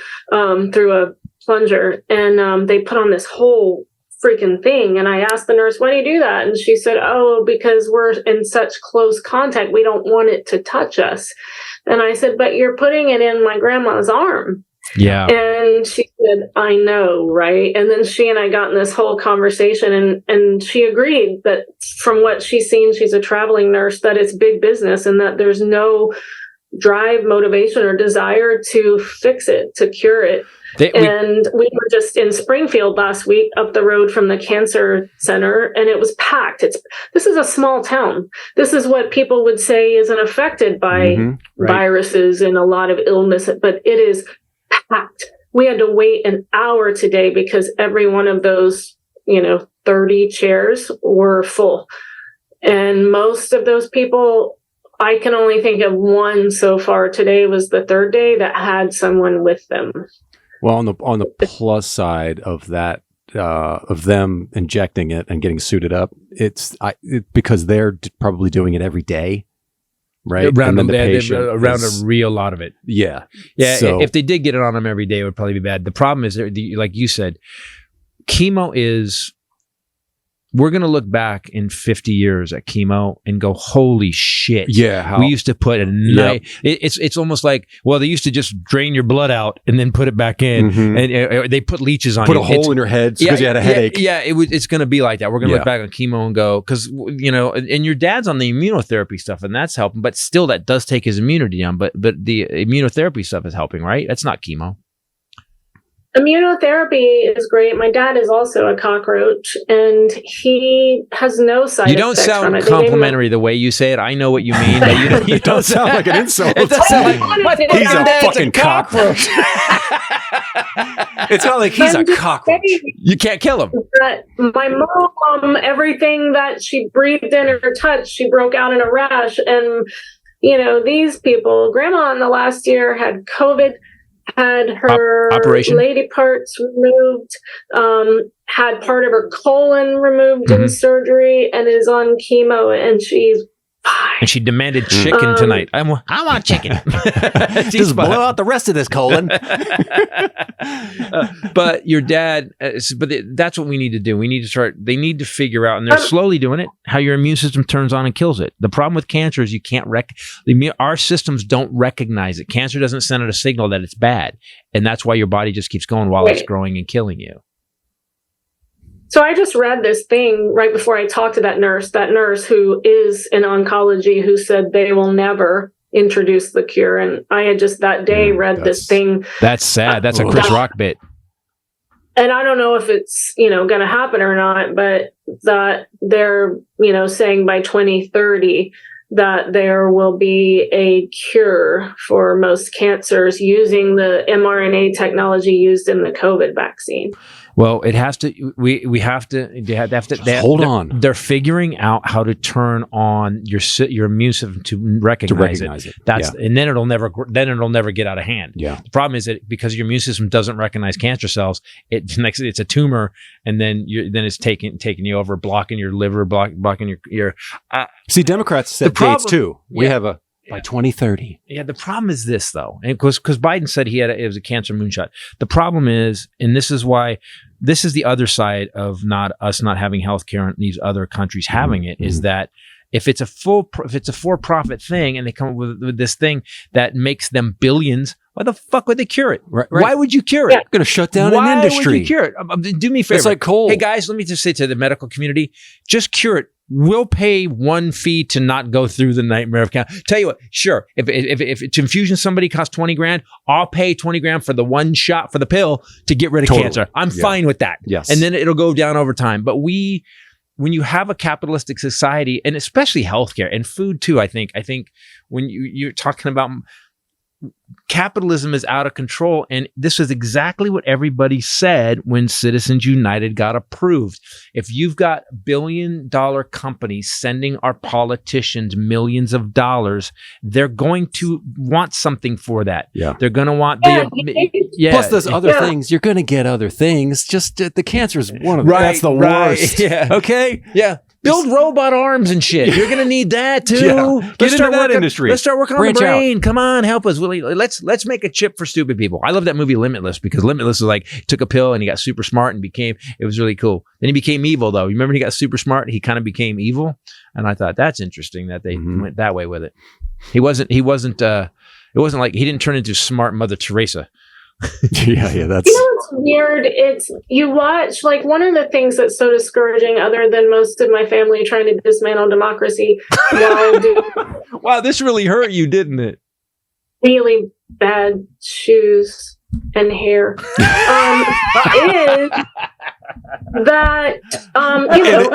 Speaker 3: through a plunger, and they put on this whole freaking thing. And I asked the nurse, why do you do that? And she said, oh, because we're in such close contact. We don't want it to touch us. And I said, but you're putting it in my grandma's arm.
Speaker 1: Yeah.
Speaker 3: And she said, I know, right? And then she and I got in this whole conversation, and she agreed that from what she's seen, she's a traveling nurse, that it's big business and that there's no drive, motivation, or desire to fix it, to cure it. We were just in Springfield last week, up the road from the cancer center, and it was packed. This is a small town. This is what people would say isn't affected by viruses and a lot of illness, but it is packed. We had to wait an hour today because every one of those, 30 chairs were full. And most of those people, I can only think of one so far. Today was the third day that had someone with them.
Speaker 4: Well, on the plus side of that, of them injecting it and getting suited up, it's because they're probably doing it every day. Right.
Speaker 1: Around a real lot of it.
Speaker 4: Yeah.
Speaker 1: Yeah.
Speaker 4: So,
Speaker 1: if they did get it on them every day, it would probably be bad. The problem is, like you said, chemo is, we're going to look back in 50 years at chemo and go, holy shit.
Speaker 4: Yeah.
Speaker 1: We used to put it's almost like, well, they used to just drain your blood out and then put it back in. And they put leeches on
Speaker 4: you. Put a hole in your head because you had a headache.
Speaker 1: Yeah. It's going to be like that. We're going to look back on chemo and go, because, and your dad's on the immunotherapy stuff and that's helping, but still that does take his immunity down. But the immunotherapy stuff is helping, right? That's not chemo.
Speaker 3: Immunotherapy is great. My dad is also a cockroach, and he has no side effects.
Speaker 1: You don't sound complimentary the way you say it. I know what you mean, but you don't sound like an insult. It does sound like
Speaker 4: he's a fucking cockroach. It's not like he's a cockroach.
Speaker 1: You can't kill him.
Speaker 3: My mom, everything that she breathed in or touched, she broke out in a rash. And, these people, grandma in the last year had COVID, had her
Speaker 1: operation,
Speaker 3: lady parts removed, had part of her colon removed in surgery, and is on chemo, and she's
Speaker 1: And she demanded chicken tonight. I want chicken.
Speaker 4: Just blow out the rest of this colon.
Speaker 1: But your dad, that's what we need to do. We need to start, they need to figure out, and they're slowly doing it, how your immune system turns on and kills it. The problem with cancer is you can't our systems don't recognize it. Cancer doesn't send out a signal that it's bad. And that's why your body just keeps going while it's growing and killing you.
Speaker 3: So I just read this thing right before I talked to that nurse who is in oncology, who said they will never introduce the cure. And I had just that day read this thing.
Speaker 1: That's sad. That's a Chris Rock bit.
Speaker 3: And I don't know if it's, going to happen or not, but that they're, saying by 2030 that there will be a cure for most cancers using the mRNA technology used in the COVID vaccine.
Speaker 1: Well, it has to. We have to. They have to hold on. They're figuring out how to turn on your immune system to recognize it. And then it'll never get out of hand. Yeah. The problem is that because your immune system doesn't recognize cancer cells, it's a tumor, and then it's taking you over, blocking your liver, blocking your.
Speaker 4: See, Democrats set dates too. We have by 2030.
Speaker 1: Yeah, the problem is this, though, and because Biden said it was a cancer moonshot. The problem is, and this is why, this is the other side of not having healthcare and these other countries having it, is that if it's a for-profit thing and they come up with this thing that makes them billions, why the fuck would they cure it? Right. Why would you cure it?
Speaker 4: You're going to shut down an industry.
Speaker 1: Why would you cure it? Do me a favor.
Speaker 4: It's like coal.
Speaker 1: Hey guys, let me just say to the medical community, just cure it. We'll pay one fee to not go through the nightmare of cancer. Tell you what, sure. If to infusion somebody costs 20 grand, I'll pay 20 grand for the one shot for the pill to get rid of cancer. I'm fine with that.
Speaker 4: Yes.
Speaker 1: And then it'll go down over time. But when you have a capitalistic society, and especially healthcare and food too, I think when you're talking about capitalism is out of control, and this is exactly what everybody said when Citizens United got approved. If you've got billion-dollar companies sending our politicians millions of dollars, they're going to want something for that. Yeah, they're going to want
Speaker 4: Plus, there's other things. You're going to get other things. Just the cancer is one of them.
Speaker 1: That's the worst. Yeah.
Speaker 4: Okay.
Speaker 1: Yeah. Build robot arms and shit. You're going to need that too.
Speaker 4: Yeah. Get into that industry.
Speaker 1: Let's start working on the brain. Come on, help us, Willie. Let's make a chip for stupid people. I love that movie Limitless, because Limitless is like, took a pill and he got super smart and it was really cool. Then he became evil though. You remember he got super smart? He kind of became evil. And I thought that's interesting that they went that way with it. It wasn't like he didn't turn into smart Mother Teresa.
Speaker 4: Yeah, that's.
Speaker 3: What's weird? It's you watch, like, one of the things that's so discouraging, other than most of my family trying to dismantle democracy while doing
Speaker 1: wow, this really hurt you, didn't it?
Speaker 3: Really bad shoes and hair. Is that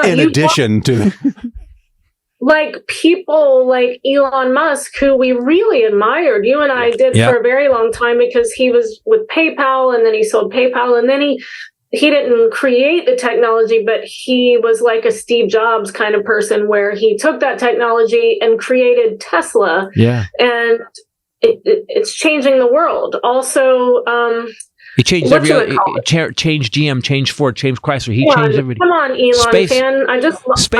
Speaker 4: in addition to.
Speaker 3: Like people like Elon Musk, who we really admired, you and I did for a very long time, because he was with PayPal and then he sold PayPal, and then he didn't create the technology, but he was like a Steve Jobs kind of person, where he took that technology and created Tesla. Yeah. And it's changing the world. Also,
Speaker 1: he changed changed GM, changed Ford, changed Chrysler. He changed everything.
Speaker 3: Come on, Elon fan. I just lost.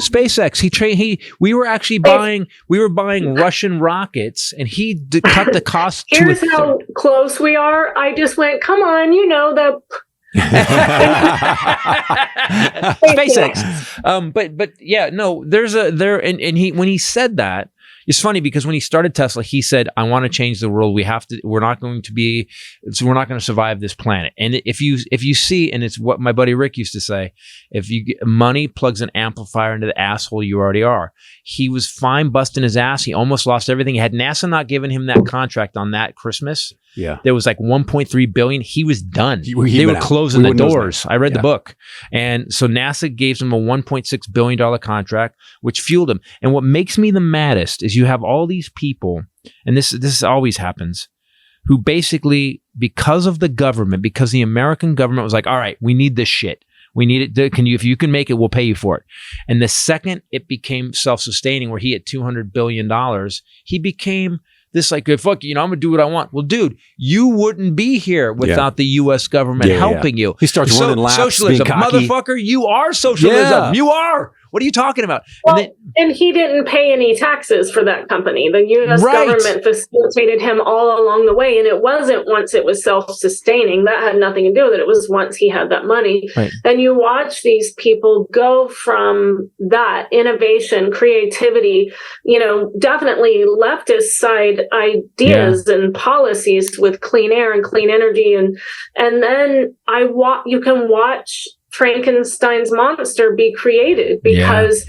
Speaker 1: SpaceX. We were actually buying Russian rockets, and he cut the cost.
Speaker 3: Here's how close we are. I just went, come on, the
Speaker 1: SpaceX. But yeah, no, and he, when he said that, it's funny because when he started Tesla, he said, I want to change the world. We're not going to survive this planet. And if you see, and it's what my buddy Rick used to say, if you get money plugs an amplifier into the asshole you already are. He was fine busting his ass. He almost lost everything. Had NASA not given him that contract on that Christmas, there was like $1.3 billion. He was done. They were closing the doors. I read the book. And so NASA gave him a $1.6 billion contract, which fueled him. And what makes me the maddest is you have all these people, and this always happens, who basically, because of the government, because the American government was like, all right, we need this shit. We need it. If you can make it, we'll pay you for it. And the second it became self-sustaining, where he had $200 billion, he became this like, fuck you, I'm going to do what I want. Well, dude, you wouldn't be here without the U.S. government helping you.
Speaker 4: He starts running laps,
Speaker 1: socialism,
Speaker 4: being cocky.
Speaker 1: motherfucker, you are socialism. You are. What are you talking about?
Speaker 3: Well, and he didn't pay any taxes for that company. The U.S. government facilitated him all along the way. And it wasn't once it was self-sustaining. That had nothing to do with it. It was once he had that money.
Speaker 1: Right.
Speaker 3: And you watch these people go from that innovation, creativity, definitely leftist side ideas and policies with clean air and clean energy. And then you can watch Frankenstein's monster be created because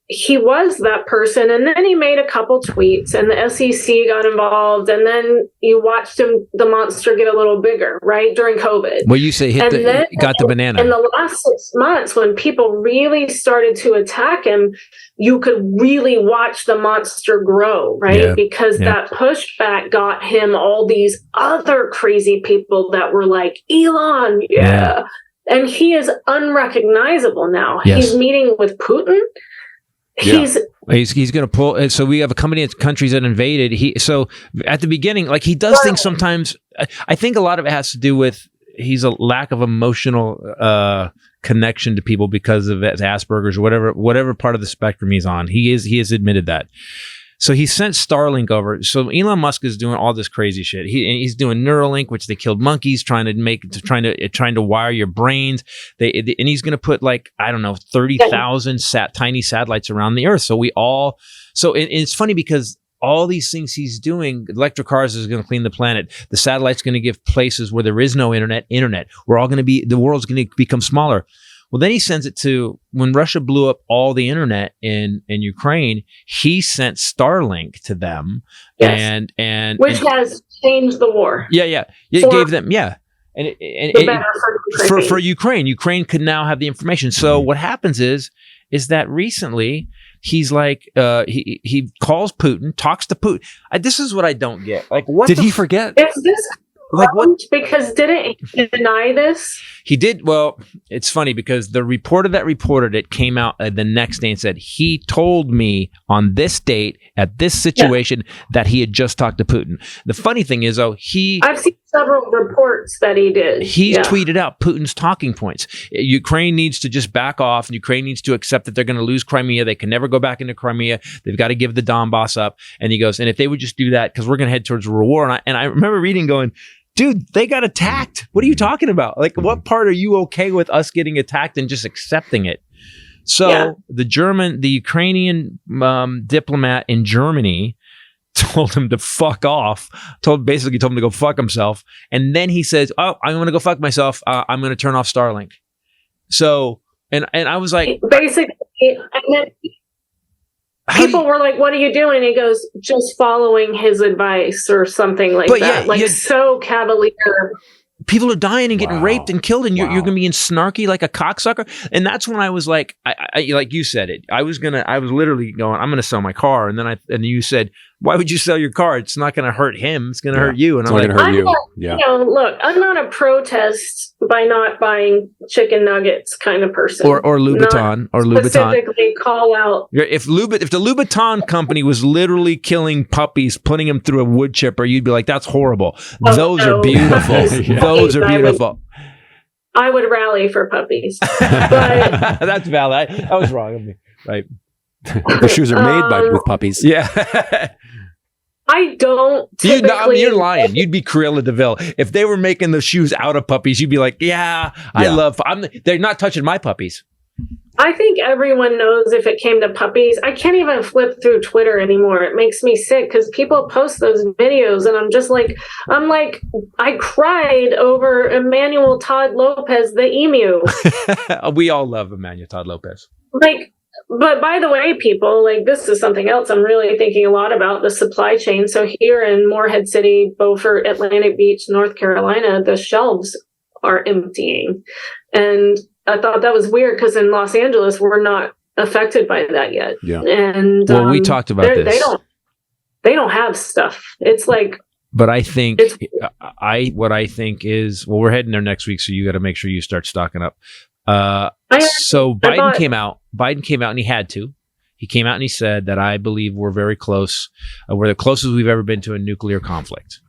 Speaker 3: he was that person. And then he made a couple tweets and the SEC got involved. And then you watched the monster get a little bigger, right? During COVID.
Speaker 1: Well, you say got the banana.
Speaker 3: In the last 6 months, when people really started to attack him, you could really watch the monster grow, right?
Speaker 1: Yeah.
Speaker 3: Because that pushback got him all these other crazy people that were like, Elon, and he is unrecognizable now.
Speaker 1: Yes.
Speaker 3: He's meeting with Putin. He's
Speaker 1: going to pull. So we have a company of countries that invaded. So at the beginning, like he does things sometimes. I think a lot of it has to do with he's a lack of emotional connection to people because of Asperger's or whatever part of the spectrum he's on. He has admitted that. So he sent Starlink over. So Elon Musk is doing all this crazy shit. He's doing Neuralink, which they killed monkeys, trying to wire your brains. And he's going to put 30,000 tiny satellites around the Earth. So it's funny because all these things he's doing, electric cars is going to clean the planet. The satellite's going to give places where there is no internet. We're all going to the world's going to become smaller. Well, then he sends it to when Russia blew up all the internet in Ukraine. He sent Starlink to them, and
Speaker 3: which has changed the war.
Speaker 1: It gave them for Ukraine. Ukraine could now have the information. So what happens is that recently he's like he calls Putin, talks to Putin. This is what I don't get. Like, what
Speaker 4: did he forget?
Speaker 3: Is this? What? Because didn't he deny this?
Speaker 1: He did. Well, it's funny because the reporter that reported it came out the next day and said, he told me on this date at this situation that he had just talked to Putin. The funny thing is, I've seen
Speaker 3: several reports that he did.
Speaker 1: He's tweeted out Putin's talking points. Ukraine needs to just back off, and Ukraine needs to accept that they're going to lose Crimea. They can never go back into Crimea. They've got to give the Donbass up. And he goes, and if they would just do that, because we're going to head towards world war. And I remember reading going, dude, they got attacked. What are you talking about? Like, what part are you okay with us getting attacked and just accepting it? So the Ukrainian diplomat in Germany told him to fuck off, basically told him to go fuck himself. And then he says, oh, I'm going to go fuck myself. I'm going to turn off Starlink. So, and I was like,
Speaker 3: basically, and then people were like, what are you doing? And he goes, just following his advice or something like that. So cavalier.
Speaker 1: People are dying and getting raped and killed, and you're going to be in snarky like a cocksucker. And that's when I was like, I like you said it. I was literally going, I'm going to sell my car. And then you said, why would you sell your car? It's not going to hurt him. It's going to hurt you. And I'm like,
Speaker 3: look, I'm not a protest by not buying chicken nuggets kind of person.
Speaker 1: Or Louboutin.
Speaker 3: Specifically call out.
Speaker 1: If the Louboutin company was literally killing puppies, putting them through a wood chipper, you'd be like, that's horrible. Those are beautiful. Those are beautiful.
Speaker 3: I would rally for puppies. But
Speaker 1: that's valid. I was wrong of me. Right.
Speaker 4: The shoes are made with puppies.
Speaker 1: Yeah.
Speaker 3: I don't typically...
Speaker 1: You're lying. You'd be Cruella de Vil. If they were making the shoes out of puppies, you'd be like, they're not touching my puppies.
Speaker 3: I think everyone knows if it came to puppies. I can't even flip through Twitter anymore. It makes me sick because people post those videos and I cried over Emmanuel Todd Lopez, the emu.
Speaker 1: We all love Emmanuel Todd Lopez.
Speaker 3: But by the way, people, this is something else I'm really thinking a lot about, the supply chain. So here in Morehead City, Beaufort, Atlantic Beach, North Carolina, the shelves are emptying. And I thought that was weird because in Los Angeles, we're not affected by that yet. Yeah. And
Speaker 1: we talked about this.
Speaker 3: They don't have stuff. It's like.
Speaker 1: But I think what I think is, we're heading there next week, so you got to make sure you start stocking up. So Biden came out and he had to. He came out and he said that I believe we're very close. We're the closest we've ever been to a nuclear conflict.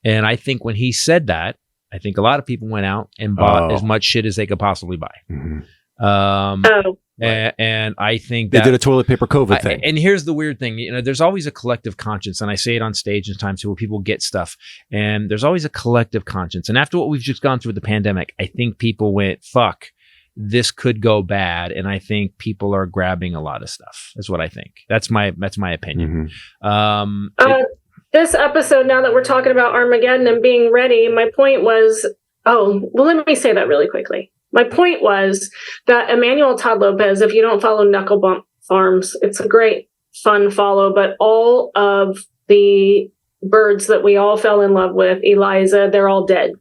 Speaker 1: And I think when he said that, I think a lot of people went out and bought as much shit as they could possibly buy. Mm-hmm. And I think
Speaker 4: they
Speaker 1: that
Speaker 4: did a toilet paper COVID thing.
Speaker 1: And here's the weird thing, there's always a collective conscience, and I say it on stage in times where people get stuff, and there's always a collective conscience. And after what we've just gone through with the pandemic, I think people went, fuck, this could go bad, and I think people are grabbing a lot of stuff. That's what I think. That's my opinion.
Speaker 3: This episode, now that we're talking about Armageddon and being ready, my point was, let me say that really quickly. My point was that Emmanuel Todd Lopez, if you don't follow Knuckle Bump Farms, it's a great, fun follow, but all of the birds that we all fell in love with, Eliza, they're all dead.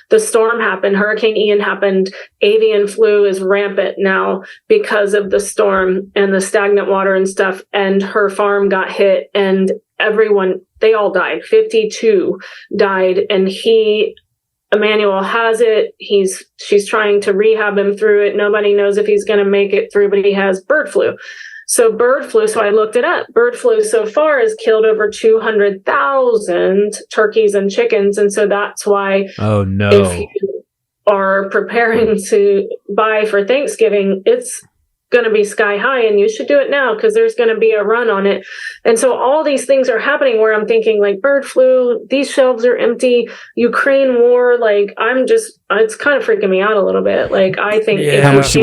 Speaker 3: The storm happened. Hurricane Ian happened. Avian flu is rampant now because of the storm and the stagnant water and stuff. And her farm got hit, and everyone, they all died. 52 died. And Emmanuel has it. She's trying to rehab him through it. Nobody knows if he's going to make it through, but he has bird flu. So I looked it up. Bird flu so far has killed over 200,000 turkeys and chickens. And so that's why if you are preparing to buy for Thanksgiving, it's going to be sky high, and you should do it now because there's going to be a run on it. And so all these things are happening where I'm thinking, like, bird flu, these shelves are empty, Ukraine war, it's kind of freaking me out a little bit. Like, I think
Speaker 4: how much do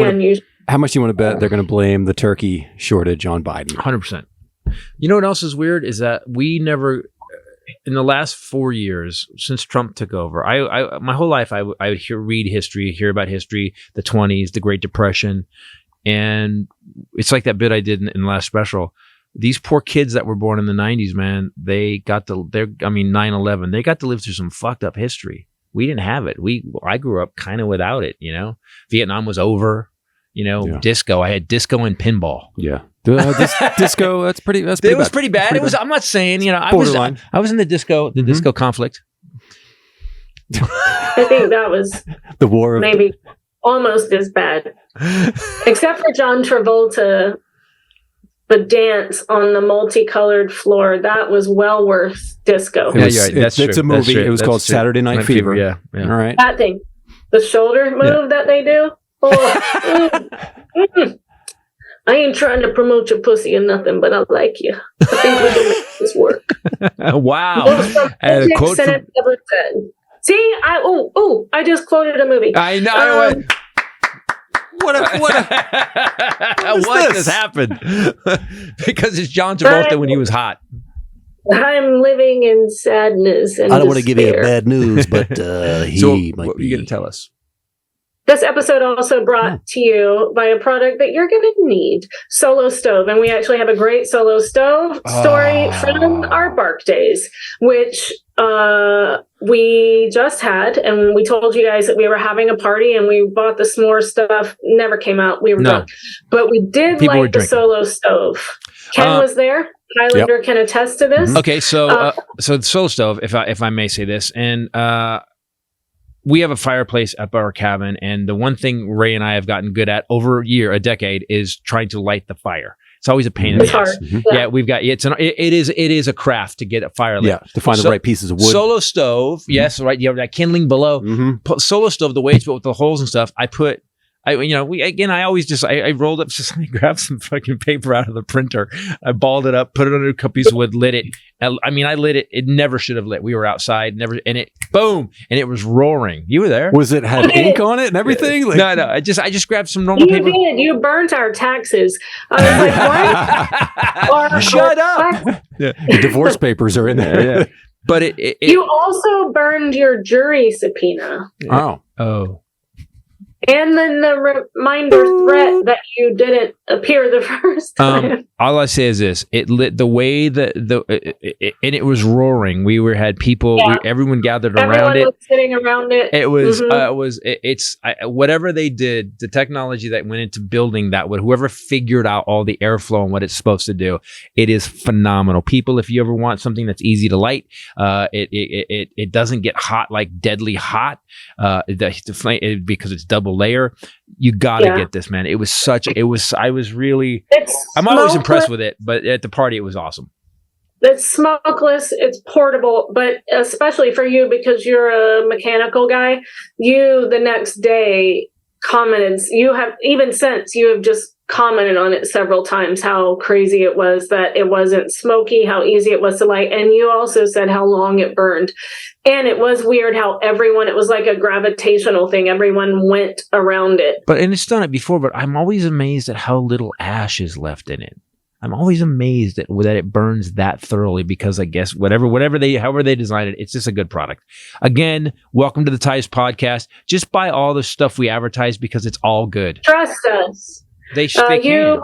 Speaker 4: you want to bet they're going to blame the turkey shortage on Biden?
Speaker 1: 100%. You know what else is weird is that we never, in the last 4 years since Trump took over, I my whole life I would read history, hear about history, the 1920s, the Great Depression, and it's like that bit I did in the last special. These poor kids that were born in the 90s, man, 9/11, they got to live through some fucked up history. We didn't have it. I grew up kind of without it, Vietnam was over, disco. I had disco and pinball.
Speaker 4: Yeah. Disco, that's pretty bad.
Speaker 1: It was pretty bad. I'm not saying, I was in the disco conflict.
Speaker 3: I think that was
Speaker 4: the war of
Speaker 3: maybe almost as bad. Except for John Travolta, the dance on the multicolored floor, that was well worth disco.
Speaker 4: It's a movie. It was called Saturday Night Fever.
Speaker 1: Yeah.
Speaker 4: All right.
Speaker 3: That thing. The shoulder move that they do. I ain't trying to promote your pussy or nothing, but I like you. I think we can make this work.
Speaker 1: Wow.
Speaker 3: And a quote ever said. See, I just quoted a movie.
Speaker 1: I know.
Speaker 4: What
Speaker 1: just happened? Because it's John Travolta when he was hot.
Speaker 3: I'm living in sadness and
Speaker 4: I don't want to give you bad news, but
Speaker 1: What are you going to tell us?
Speaker 3: This episode also brought to you by a product that you're going to need, Solo Stove. And we actually have a great Solo Stove story from our Bark days, which we just had. And we told you guys that we were having a party and we bought the s'more stuff. Never came out. We were drunk. But we did like the Solo Stove. Ken was there. Hylinder can attest to this.
Speaker 1: Okay, so the Solo Stove, if I may say this, and we have a fireplace up our cabin, and the one thing Ray and I have gotten good at over a decade, is trying to light the fire. It's always a pain in the ass. Yeah, we've got it is a craft to get a fire lit.
Speaker 4: Yeah, to find the right pieces of wood.
Speaker 1: Solo Stove, yes, right. You have that kindling below. Solo Stove, the way it's built with the holes and stuff. I rolled up, I grabbed some fucking paper out of the printer. I balled it up, put it under a piece of wood, lit it. I lit it. It never should have lit. We were outside, and it, boom, and it was roaring. You were there.
Speaker 4: Was it had ink on it and everything?
Speaker 1: No. I just grabbed some normal paper.
Speaker 3: You did. You burnt our taxes. I was like, what?
Speaker 1: Shut up.
Speaker 4: The divorce papers are in there.
Speaker 1: Yeah. But
Speaker 3: you also burned your jury subpoena.
Speaker 4: Oh.
Speaker 3: And then the reminder threat that you didn't appear the first time.
Speaker 1: All I say is this: it lit the way that and it was roaring. We had people, everyone gathered around it.
Speaker 3: Was sitting around it.
Speaker 1: It was, whatever they did, the technology that went into building that, whoever figured out all the airflow and what it's supposed to do, it is phenomenal. People, if you ever want something that's easy to light, it doesn't get hot, like deadly hot, because it's double layer. You gotta get this, man. I'm always impressed with it, but at the party it was awesome.
Speaker 3: It's smokeless, it's portable, but especially for you because you're a mechanical guy, the next day commented, you have just commented on it several times, how crazy it was that it wasn't smoky, how easy it was to light. And you also said how long it burned. And it was weird how it was like a gravitational thing. Everyone went around it.
Speaker 1: And it's done it before, but I'm always amazed at how little ash is left in it. I'm always amazed that it burns that thoroughly, because I guess however they design it, it's just a good product. Again, welcome to the Titus podcast. Just buy all the stuff we advertise because it's all good.
Speaker 3: Trust us.
Speaker 1: They can.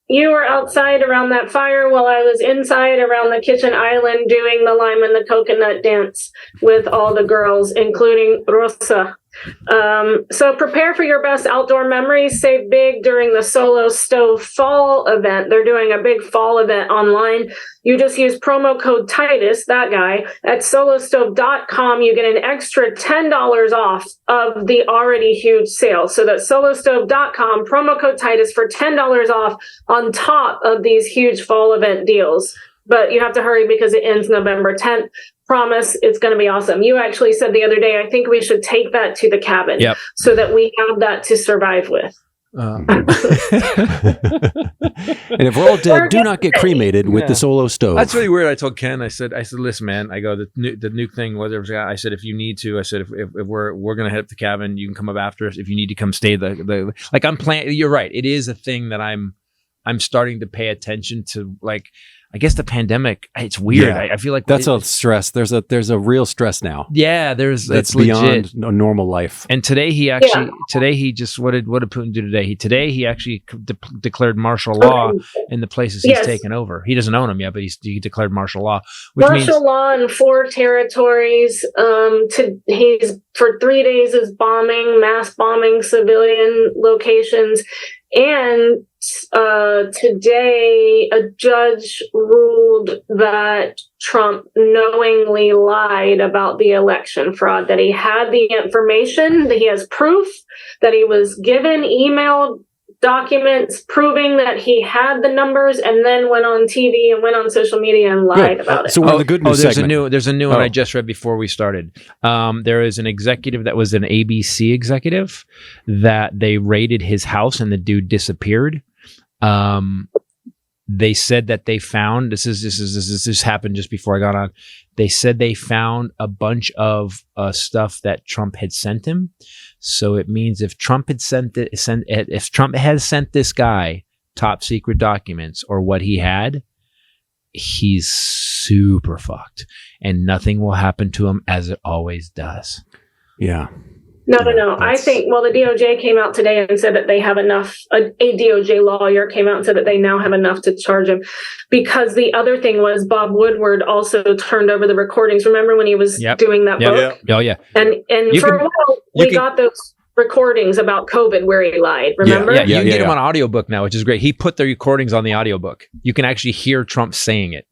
Speaker 3: You were outside around that fire while I was inside around the kitchen island doing the lime and the coconut dance with all the girls, including Rosa. So prepare for your best outdoor memories. Save big during the Solo Stove fall event. They're doing a big fall event online. You just use promo code Titus, that guy, at solostove.com. You get an extra $10 off of the already huge sale. So that's solostove.com, promo code Titus for $10 off on top of these huge fall event deals. But you have to hurry because it ends November 10th. Promise, it's going to be awesome. You actually said the other day, I think we should take that to the cabin so that we have that to survive with.
Speaker 4: And if we're all dead, do not get cremated with the Solo Stove.
Speaker 1: That's really weird. I told Ken, I said, listen, man, I go, the nuke thing, whatever. I said, if you need to, I said, if we're going to head up the cabin, you can come up after us. If you need to come stay, like I'm planning. You're right. It is a thing that I'm starting to pay attention to, like, I guess the pandemic, it's weird.
Speaker 4: Yeah.
Speaker 1: I feel like
Speaker 4: that's a stress. There's a real stress now.
Speaker 1: Yeah,
Speaker 4: that's
Speaker 1: it's
Speaker 4: beyond
Speaker 1: legit.
Speaker 4: A normal life.
Speaker 1: And today he just what did Putin do today? He actually declared martial law in the places he's taken over. He doesn't own them yet, but he declared martial law.
Speaker 3: Martial law in 4 territories. He's for 3 days is mass bombing civilian locations. And today, a judge ruled that Trump knowingly lied about the election fraud, that he had the information, that he has proof, that he was given email documents proving that he had the numbers, and then went on TV and went on social media and lied about it.
Speaker 4: So we're in the good news
Speaker 1: segment. There's a new one I just read before we started. There is an executive that was an ABC executive that they raided his house and the dude disappeared. They said that they found this happened just before I got on. They said they found a bunch of stuff that Trump had sent him. So it means if Trump had sent this guy top secret documents or what he had, he's super fucked, and nothing will happen to him as it always does.
Speaker 4: Yeah.
Speaker 3: No. I think, the DOJ came out today and said that they have enough. A DOJ lawyer came out and said that they now have enough to charge him. Because the other thing was Bob Woodward also turned over the recordings. Remember when he was doing that book?
Speaker 1: Oh, yeah.
Speaker 3: And for a while, we got those recordings about COVID where he lied. Remember?
Speaker 1: Yeah, you can get him on audiobook now, which is great. He put the recordings on the audiobook. You can actually hear Trump saying it.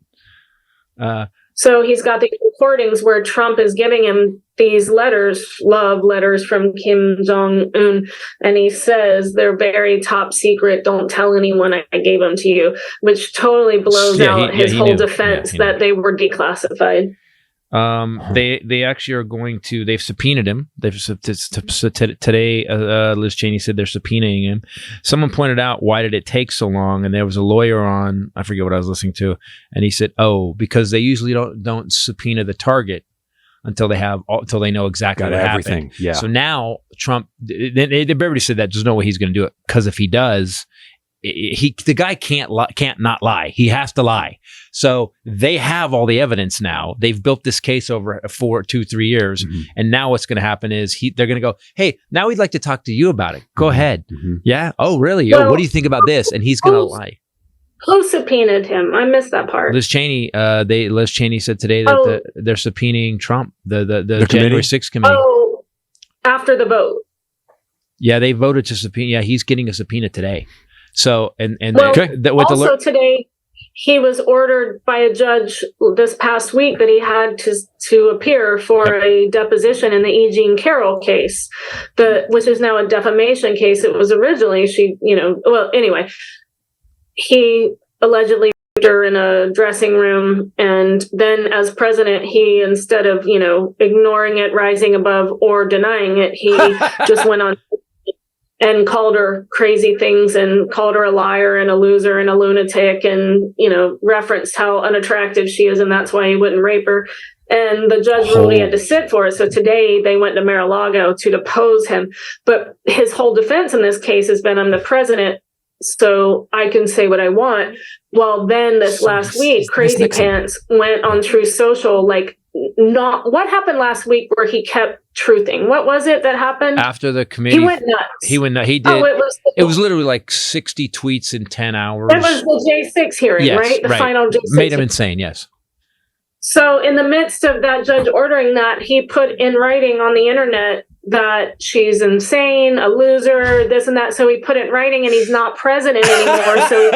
Speaker 3: So he's got the recordings where Trump is giving him these love letters from Kim Jong-un, and he says they're very top secret. Don't tell anyone I gave them to you, which totally blows out his whole defense that they were declassified.
Speaker 1: They actually are going to. They've subpoenaed him. Today, Liz Cheney said they're subpoenaing him. Someone pointed out, why did it take so long? And there was a lawyer on. I forget what I was listening to, and he said, because they usually don't subpoena the target until they know exactly what happened.
Speaker 4: Yeah.
Speaker 1: So now Trump, everybody said that there's no way he's going to do it, because if he does, the guy can't not lie. He has to lie. So they have all the evidence now. They've built this case over 2-3 years, and now what's going to happen is they're going to go, hey, now we'd like to talk to you about it. Go ahead. Yeah. Oh, really? What do you think about this? And he's going to lie.
Speaker 3: Who subpoenaed him? I missed that part.
Speaker 1: Liz Cheney. Liz Cheney said today that they're subpoenaing Trump. The January 6th committee.
Speaker 3: Oh, after the vote.
Speaker 1: Yeah, they voted to subpoena. Yeah, he's getting a subpoena today. So
Speaker 3: today he was ordered by a judge this past week that he had to appear for a deposition in the E. Jean Carroll case, which is now a defamation case. It was originally anyway, he allegedly raped her in a dressing room, and then as president, he, instead of ignoring it, rising above, or denying it, he just went on and called her crazy things and called her a liar and a loser and a lunatic and, referenced how unattractive she is and that's why he wouldn't rape her. And the judge ruled he had to sit for it. So today they went to Mar-a-Lago to depose him. But his whole defense in this case has been, I'm the president, so I can say what I want. Well, then this last week, Crazy Pants went on Truth Social, what happened last week where he kept truthing? What was it that happened?
Speaker 1: After the committee.
Speaker 3: He went nuts.
Speaker 1: He went nuts. He did. It was literally like 60 tweets in 10 hours.
Speaker 3: It was the J6 hearing,
Speaker 1: yes,
Speaker 3: right? The final J6
Speaker 1: made him insane, yes.
Speaker 3: So in the midst of that judge ordering that, he put in writing on the internet that she's insane, a loser, this and that. So he put it in writing and he's not president anymore. So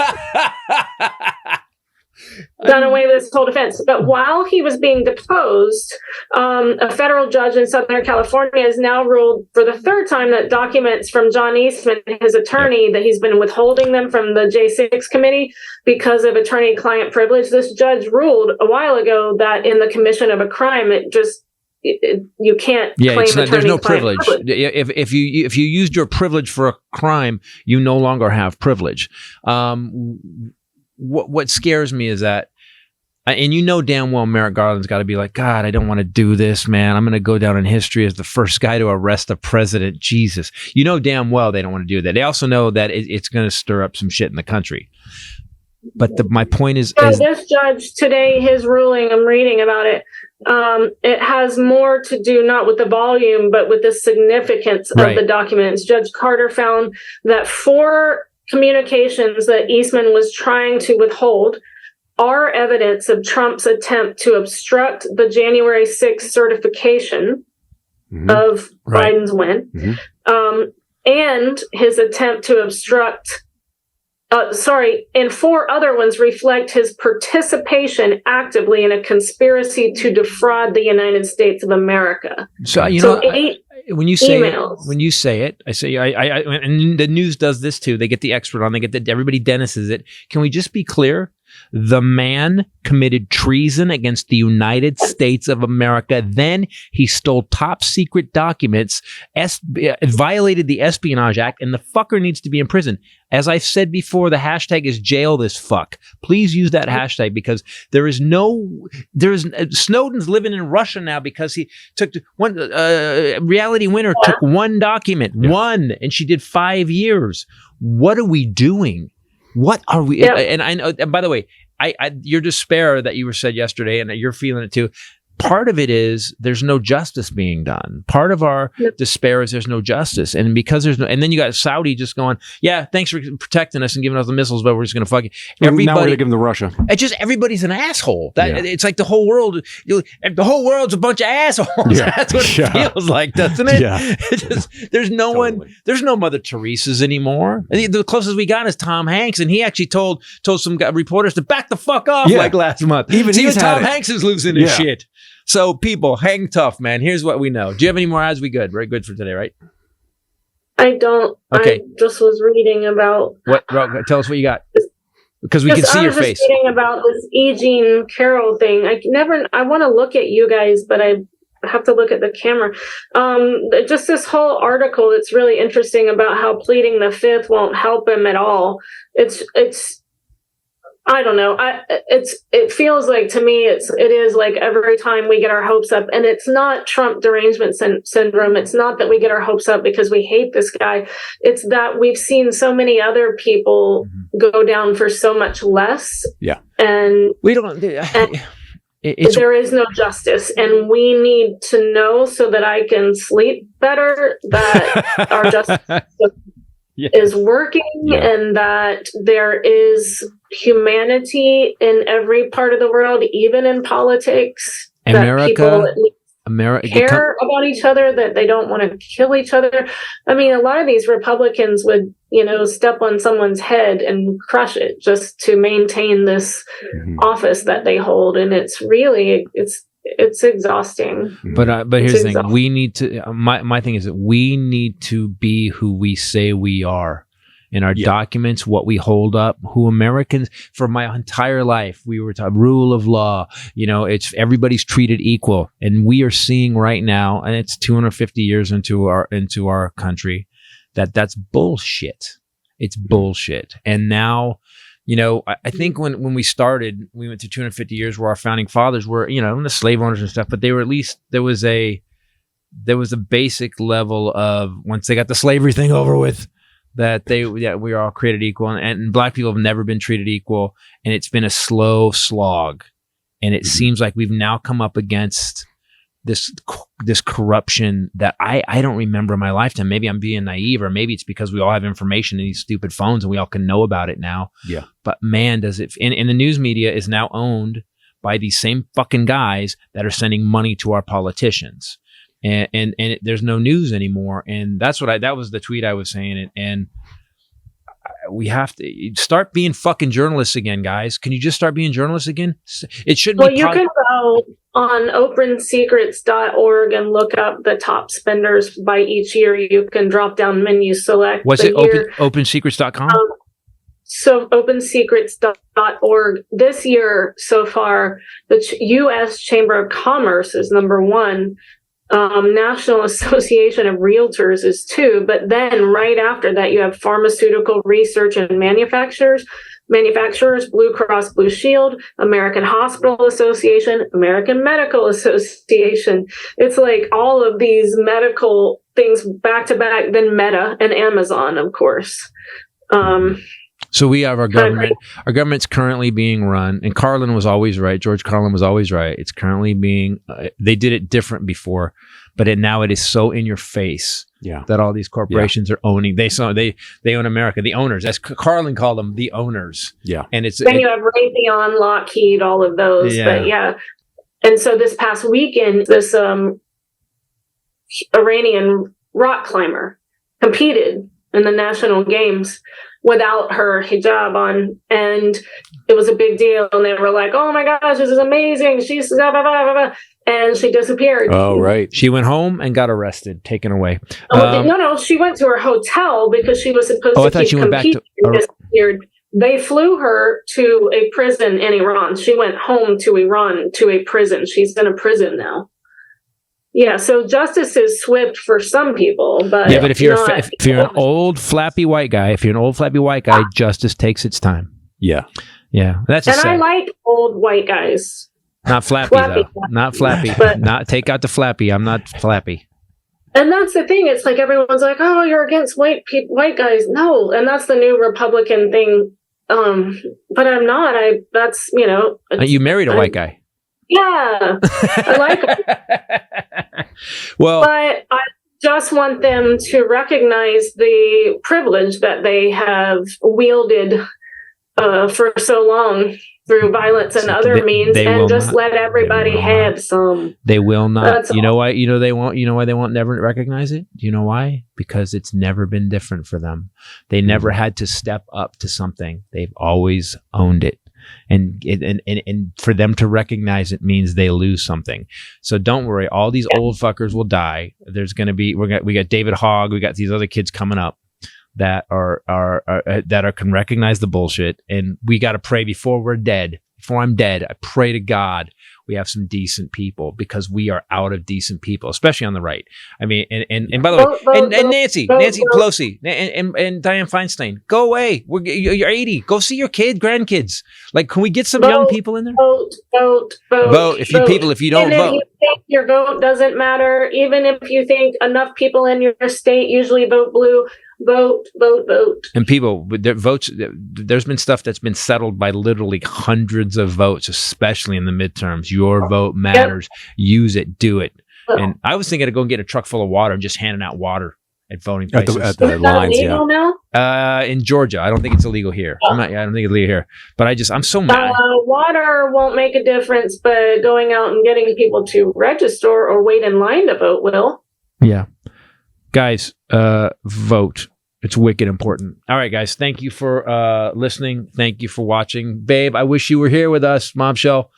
Speaker 3: done away with his whole defense. But while he was being deposed, a federal judge in Southern California has now ruled for the third time that documents from John Eastman, his attorney, that he's been withholding them from the J6 committee because of attorney-client privilege. This judge ruled a while ago that in the commission of a crime, you can't claim
Speaker 1: there's no privilege. If you used your privilege for a crime, you no longer have privilege. What scares me is that, and damn well Merrick Garland's got to be like, God, I don't want to do this, man. I'm going to go down in history as the first guy to arrest a president. Jesus. Damn well they don't want to do that. They also know that it's going to stir up some shit in the country. But my point is...
Speaker 3: this judge today, his ruling, I'm reading about it, it has more to do not with the volume, but with the significance of the documents. Judge Carter found that 4 communications that Eastman was trying to withhold are evidence of Trump's attempt to obstruct the January 6th certification of Biden's win, and his attempt to obstruct and 4 other ones reflect his participation actively in a conspiracy to defraud the United States of America.
Speaker 1: So, when you say it, I say, and the news does this too. They get the expert on, everybody Dennis's it. Can we just be clear? The man committed treason against the United States of America. Then he stole top secret documents, violated the Espionage Act, and the fucker needs to be in prison. As I've said before, the hashtag is jail this fuck. Please use that hashtag because Snowden's living in Russia now because he took one, Reality Winner took one document, and she did 5 years. What are we doing? What are we? Yeah. And I know, and by the way, your despair that you said yesterday, and you're feeling it too. Part of it is there's no justice being done. Part of our despair is there's no justice. And because there's no, and then you got Saudi just going, yeah, thanks for protecting us and giving us the missiles, but we're just going to fuck you.
Speaker 4: Now we're going to give them to Russia.
Speaker 1: Everybody's an asshole. It's like the whole world's a bunch of assholes. Yeah. That's what it feels like, doesn't it? Yeah. There's no one, there's no Mother Teresa's anymore. The closest we got is Tom Hanks, and he actually told some reporters to back the fuck off like last month. Even Tom Hanks is losing his shit. So people, hang tough, man. Here's what we know. Do you have any more ads? We good? Very good for today, right?
Speaker 3: I don't. Okay. I just was reading about...
Speaker 1: What? Tell us what you got. Because we can see your face. I was just
Speaker 3: reading about this E. Jean Carroll thing. I want to look at you guys, but I have to look at the camera. Just this whole article that's really interesting about how pleading the fifth won't help him at all. It's I don't know. It feels like to me it is like every time we get our hopes up, and it's not Trump derangement syndrome. It's not that we get our hopes up because we hate this guy. It's that we've seen so many other people go down for so much less. Yeah, and we don't. There is no justice, and we need to know so that I can sleep better that our justice is working and that there is humanity in every part of the world, even in politics. That people care about each other, that they don't want to kill each other. I mean, a lot of these Republicans would, step on someone's head and crush it just to maintain this office that they hold. And it's really, it's exhausting.
Speaker 1: But here's the thing: we need to. My thing is that we need to be who we say we are in our documents, what we hold up, who Americans. For my entire life, we were taught rule of law. It's everybody's treated equal, and we are seeing right now, and it's 250 years into our country, that's bullshit. It's bullshit. And now, you know, I think when we started, we went to 250 years where our founding fathers were, you know, the slave owners and stuff, but they were at least, there was a basic level of, once they got the slavery thing over with, that we are all created equal, and black people have never been treated equal, and it's been a slow slog, and it seems like we've now come up against this corruption that I don't remember in my lifetime. Maybe I'm being naive, or maybe it's because we all have information in these stupid phones and we all can know about it now. Yeah. But man, does it, and the news media is now owned by these same fucking guys that are sending money to our politicians. And there's no news anymore. And that's what that was the tweet I was saying. And we have to start being fucking journalists again, guys. Can you just start being journalists again? It shouldn't be.
Speaker 3: Well, you can go on opensecrets.org and look up the top spenders by each year. You can drop down menu select.
Speaker 1: Was it opensecrets.com?
Speaker 3: So opensecrets.org this year so far, the U.S. Chamber of Commerce is number one. National Association of Realtors is 2, but then right after that you have pharmaceutical research and manufacturers, Blue Cross Blue Shield, American Hospital Association, American Medical Association. It's like all of these medical things back to back, then Meta and Amazon, of course.
Speaker 1: So we have our government. Our government's currently being run, and Carlin was always right. George Carlin was always right. It's currently being. They did it different before, but now it is so in your face. Yeah. That all these corporations are owning. They own America. The owners, as Carlin called them, the owners. Yeah. And
Speaker 3: then you have Raytheon, Lockheed, all of those. Yeah. But yeah, and so this past weekend, this Iranian rock climber competed in the national games without her hijab on, and it was a big deal, and they were like, oh my gosh, this is amazing, she's blah, blah, blah, blah, and she disappeared.
Speaker 1: Oh, right. She went home and got arrested, taken away.
Speaker 3: No, she went to her hotel because she was supposed to keep competing and disappeared. They flew her to a prison in Iran. She went home to Iran to a prison. She's in a prison now. Yeah, so justice is swift for some people, but
Speaker 1: yeah, but if you're an old flappy white guy, justice takes its time. Yeah, yeah, that's.
Speaker 3: And I like old white guys.
Speaker 1: Not flappy though. Not flappy. But, not take out the flappy. I'm not flappy.
Speaker 3: And that's the thing. It's like everyone's like, "Oh, you're against white guys." No, and that's the new Republican thing. But I'm not. That's
Speaker 1: you married a white guy.
Speaker 3: Yeah, I like it.
Speaker 1: Well,
Speaker 3: but I just want them to recognize the privilege that they have wielded for so long through violence and other means, and just let everybody have some.
Speaker 1: They will not. That's you know why? They won't. You know why they won't never recognize it? Do you know why? Because it's never been different for them. They never had to step up to something. They've always owned it. And for them to recognize it means they lose something. So don't worry, all these old fuckers will die. There's going to be we got David Hogg, we got these other kids coming up that can recognize the bullshit, and we got to pray before we're dead. Before I'm dead, I pray to God we have some decent people, because we are out of decent people, especially on the right. I mean, and by the way, and Nancy Pelosi and Dianne Feinstein, go away. You're 80. Go see your grandkids. Like, can we get some young people in there?
Speaker 3: Vote.
Speaker 1: If you don't vote.
Speaker 3: You think your vote doesn't matter, even if you think enough people in your state usually vote blue. Vote.
Speaker 1: And people, their votes, there's been stuff that's been settled by literally hundreds of votes, especially in the midterms. Your vote matters. Yep. Use it. Do it. And I was thinking of going get a truck full of water and just handing out water at voting places.
Speaker 3: At the lines, illegal now?
Speaker 1: In Georgia. I don't think it's illegal here. I don't think it's illegal here. But I'm so mad.
Speaker 3: Water won't make a difference, but going out and getting people to register or wait in line to vote will.
Speaker 1: Yeah. Guys, vote. It's wicked important. All right, guys. Thank you for listening. Thank you for watching, babe. I wish you were here with us, Momshell.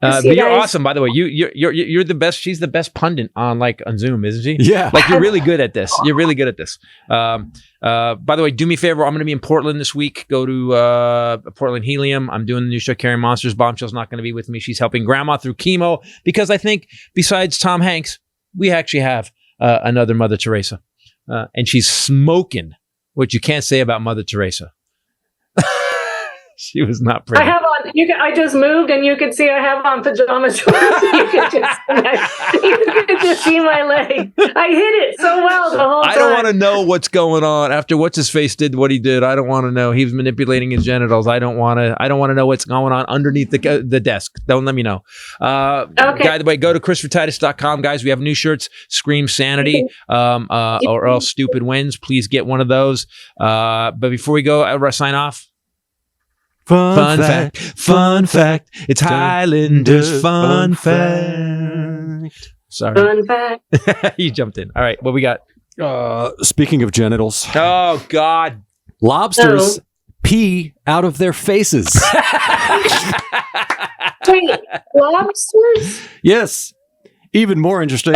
Speaker 1: But you're awesome, by the way. You're the best. She's the best pundit on Zoom, isn't she? Yeah. You're really good at this. You're really good at this. By the way, do me a favor. I'm going to be in Portland this week. Go to Portland Helium. I'm doing the new show, Carrying Monsters. Bombshell's not going to be with me. She's helping Grandma through chemo, because I think besides Tom Hanks, we actually have another Mother Teresa. and she's smoking, which you can't say about Mother Teresa. She was not pretty.
Speaker 3: I have on. I just moved, and you could see I have on pajama shorts. You could just see my leg. I hit it so well the whole time.
Speaker 1: I don't want to know what's going on after what's his face did what he did. I don't want to know. He was manipulating his genitals. I don't want to know what's going on underneath the desk. Don't let me know.
Speaker 3: Okay.
Speaker 1: By the way, go to ChristopherTitus.com, guys. We have new shirts. Scream Sanity, or else Stupid Wins. Please get one of those. But before we go, I sign off. Fun fact. It's Hylinder's fun fact. Sorry.
Speaker 3: Fun fact.
Speaker 1: You jumped in. All right, what we got?
Speaker 4: Speaking of genitals,
Speaker 1: Oh, God.
Speaker 4: lobsters pee out of their faces.
Speaker 3: Wait, lobsters?
Speaker 4: Yes. Even more interesting.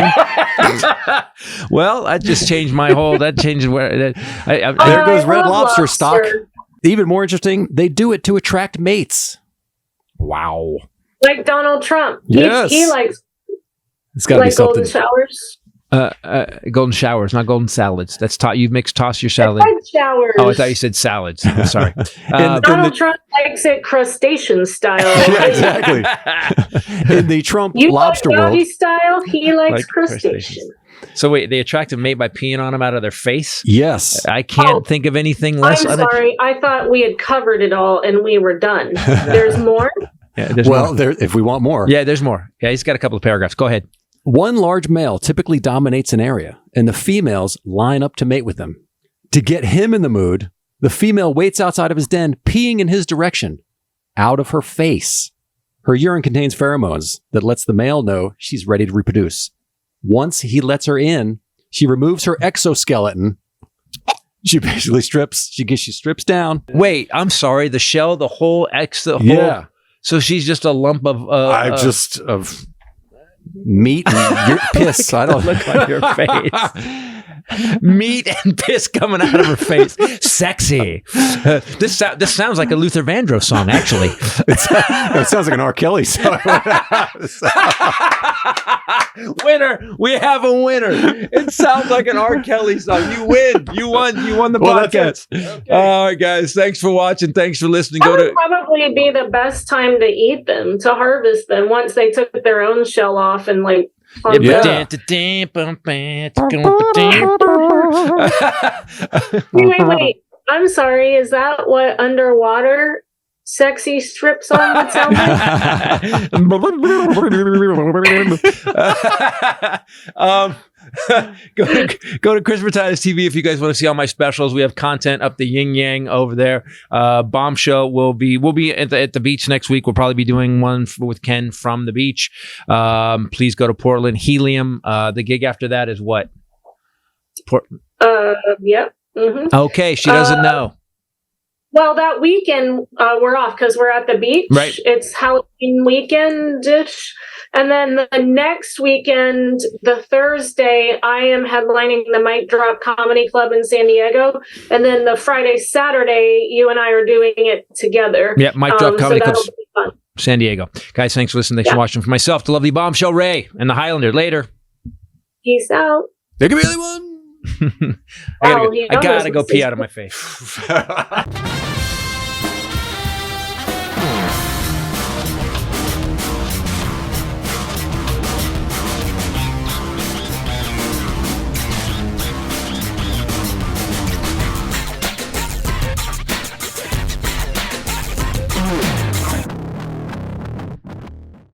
Speaker 1: Well, that just changed my whole. That changed where.
Speaker 4: There
Speaker 3: I
Speaker 4: goes Red
Speaker 3: love
Speaker 4: Lobster
Speaker 3: lobster.
Speaker 4: stock. Even more interesting, they do it to attract mates. Wow.
Speaker 3: Like Donald Trump.
Speaker 4: Yes.
Speaker 3: He likes
Speaker 4: It's got to be something.
Speaker 3: golden showers.
Speaker 1: Golden showers, not golden salads. That's you toss your salad.
Speaker 3: Red showers.
Speaker 1: Oh, I thought you said salads. I'm sorry.
Speaker 3: Donald Trump likes it crustacean style.
Speaker 4: Yeah, exactly. In the Trump
Speaker 3: You
Speaker 4: lobster
Speaker 3: like
Speaker 4: world.
Speaker 3: doggy style. He likes
Speaker 1: Like
Speaker 3: crustacean.
Speaker 1: crustaceans. So wait, they attract a mate by peeing on them out of their face?
Speaker 4: Yes.
Speaker 1: I can't think of anything less.
Speaker 3: I'm sorry. I thought we had covered it all and we were done. There's more.
Speaker 1: Yeah, there's
Speaker 4: Well,
Speaker 1: more.
Speaker 4: there, if we want more.
Speaker 1: Yeah, there's more. Yeah, he's got a couple of paragraphs. Go ahead.
Speaker 4: One large male typically dominates an area, and the females line up to mate with him. To get him in the mood, the female waits outside of his den, peeing in his direction, out of her face. Her urine contains pheromones that lets the male know she's ready to reproduce. Once he lets her in, she removes her exoskeleton. She basically strips. She strips down.
Speaker 1: Wait, I'm sorry. The shell, the whole
Speaker 4: Yeah.
Speaker 1: So she's just a lump of.
Speaker 4: of meat and your piss. I don't
Speaker 1: look on your face. Meat and piss coming out of her face. Sexy. This sounds like a Luther Vandross song, actually.
Speaker 4: It sounds like an R. Kelly song.
Speaker 1: Winner. We have a winner. It sounds like an R. Kelly song. You win. You won the
Speaker 4: Well, that's
Speaker 1: podcast. Okay. All right, guys. Thanks for watching. Thanks for listening.
Speaker 3: That would probably be the best time to eat them, to harvest them once they took their own shell off and like.
Speaker 4: Yeah.
Speaker 3: Wait. I'm sorry. Is that what underwater sexy strip song would sound like?
Speaker 1: Go to Christopher Titus TV if you guys want to see all my specials. We have content up the yin yang over there. Bombshell we'll be at the beach next week. We'll probably be doing one with Ken from the beach. Please go to Portland. Helium. The gig after that is what?
Speaker 3: Yep. Mm-hmm.
Speaker 1: Okay, she doesn't know.
Speaker 3: Well, that weekend we're off because we're at the beach.
Speaker 1: Right.
Speaker 3: It's Halloween weekend-ish. And then the next weekend, the Thursday, I am headlining the Mic Drop Comedy Club in San Diego. And then the Friday, Saturday, you and I are doing it together.
Speaker 1: Yeah, Mic Drop Comedy Club,
Speaker 3: that'll be fun.
Speaker 1: San Diego. Guys, thanks for listening. Thanks for watching. For myself, the lovely Bombshell Ray, and the Highlander. Later.
Speaker 3: Peace out.
Speaker 4: There can be only one.
Speaker 1: I gotta go pee out of my face.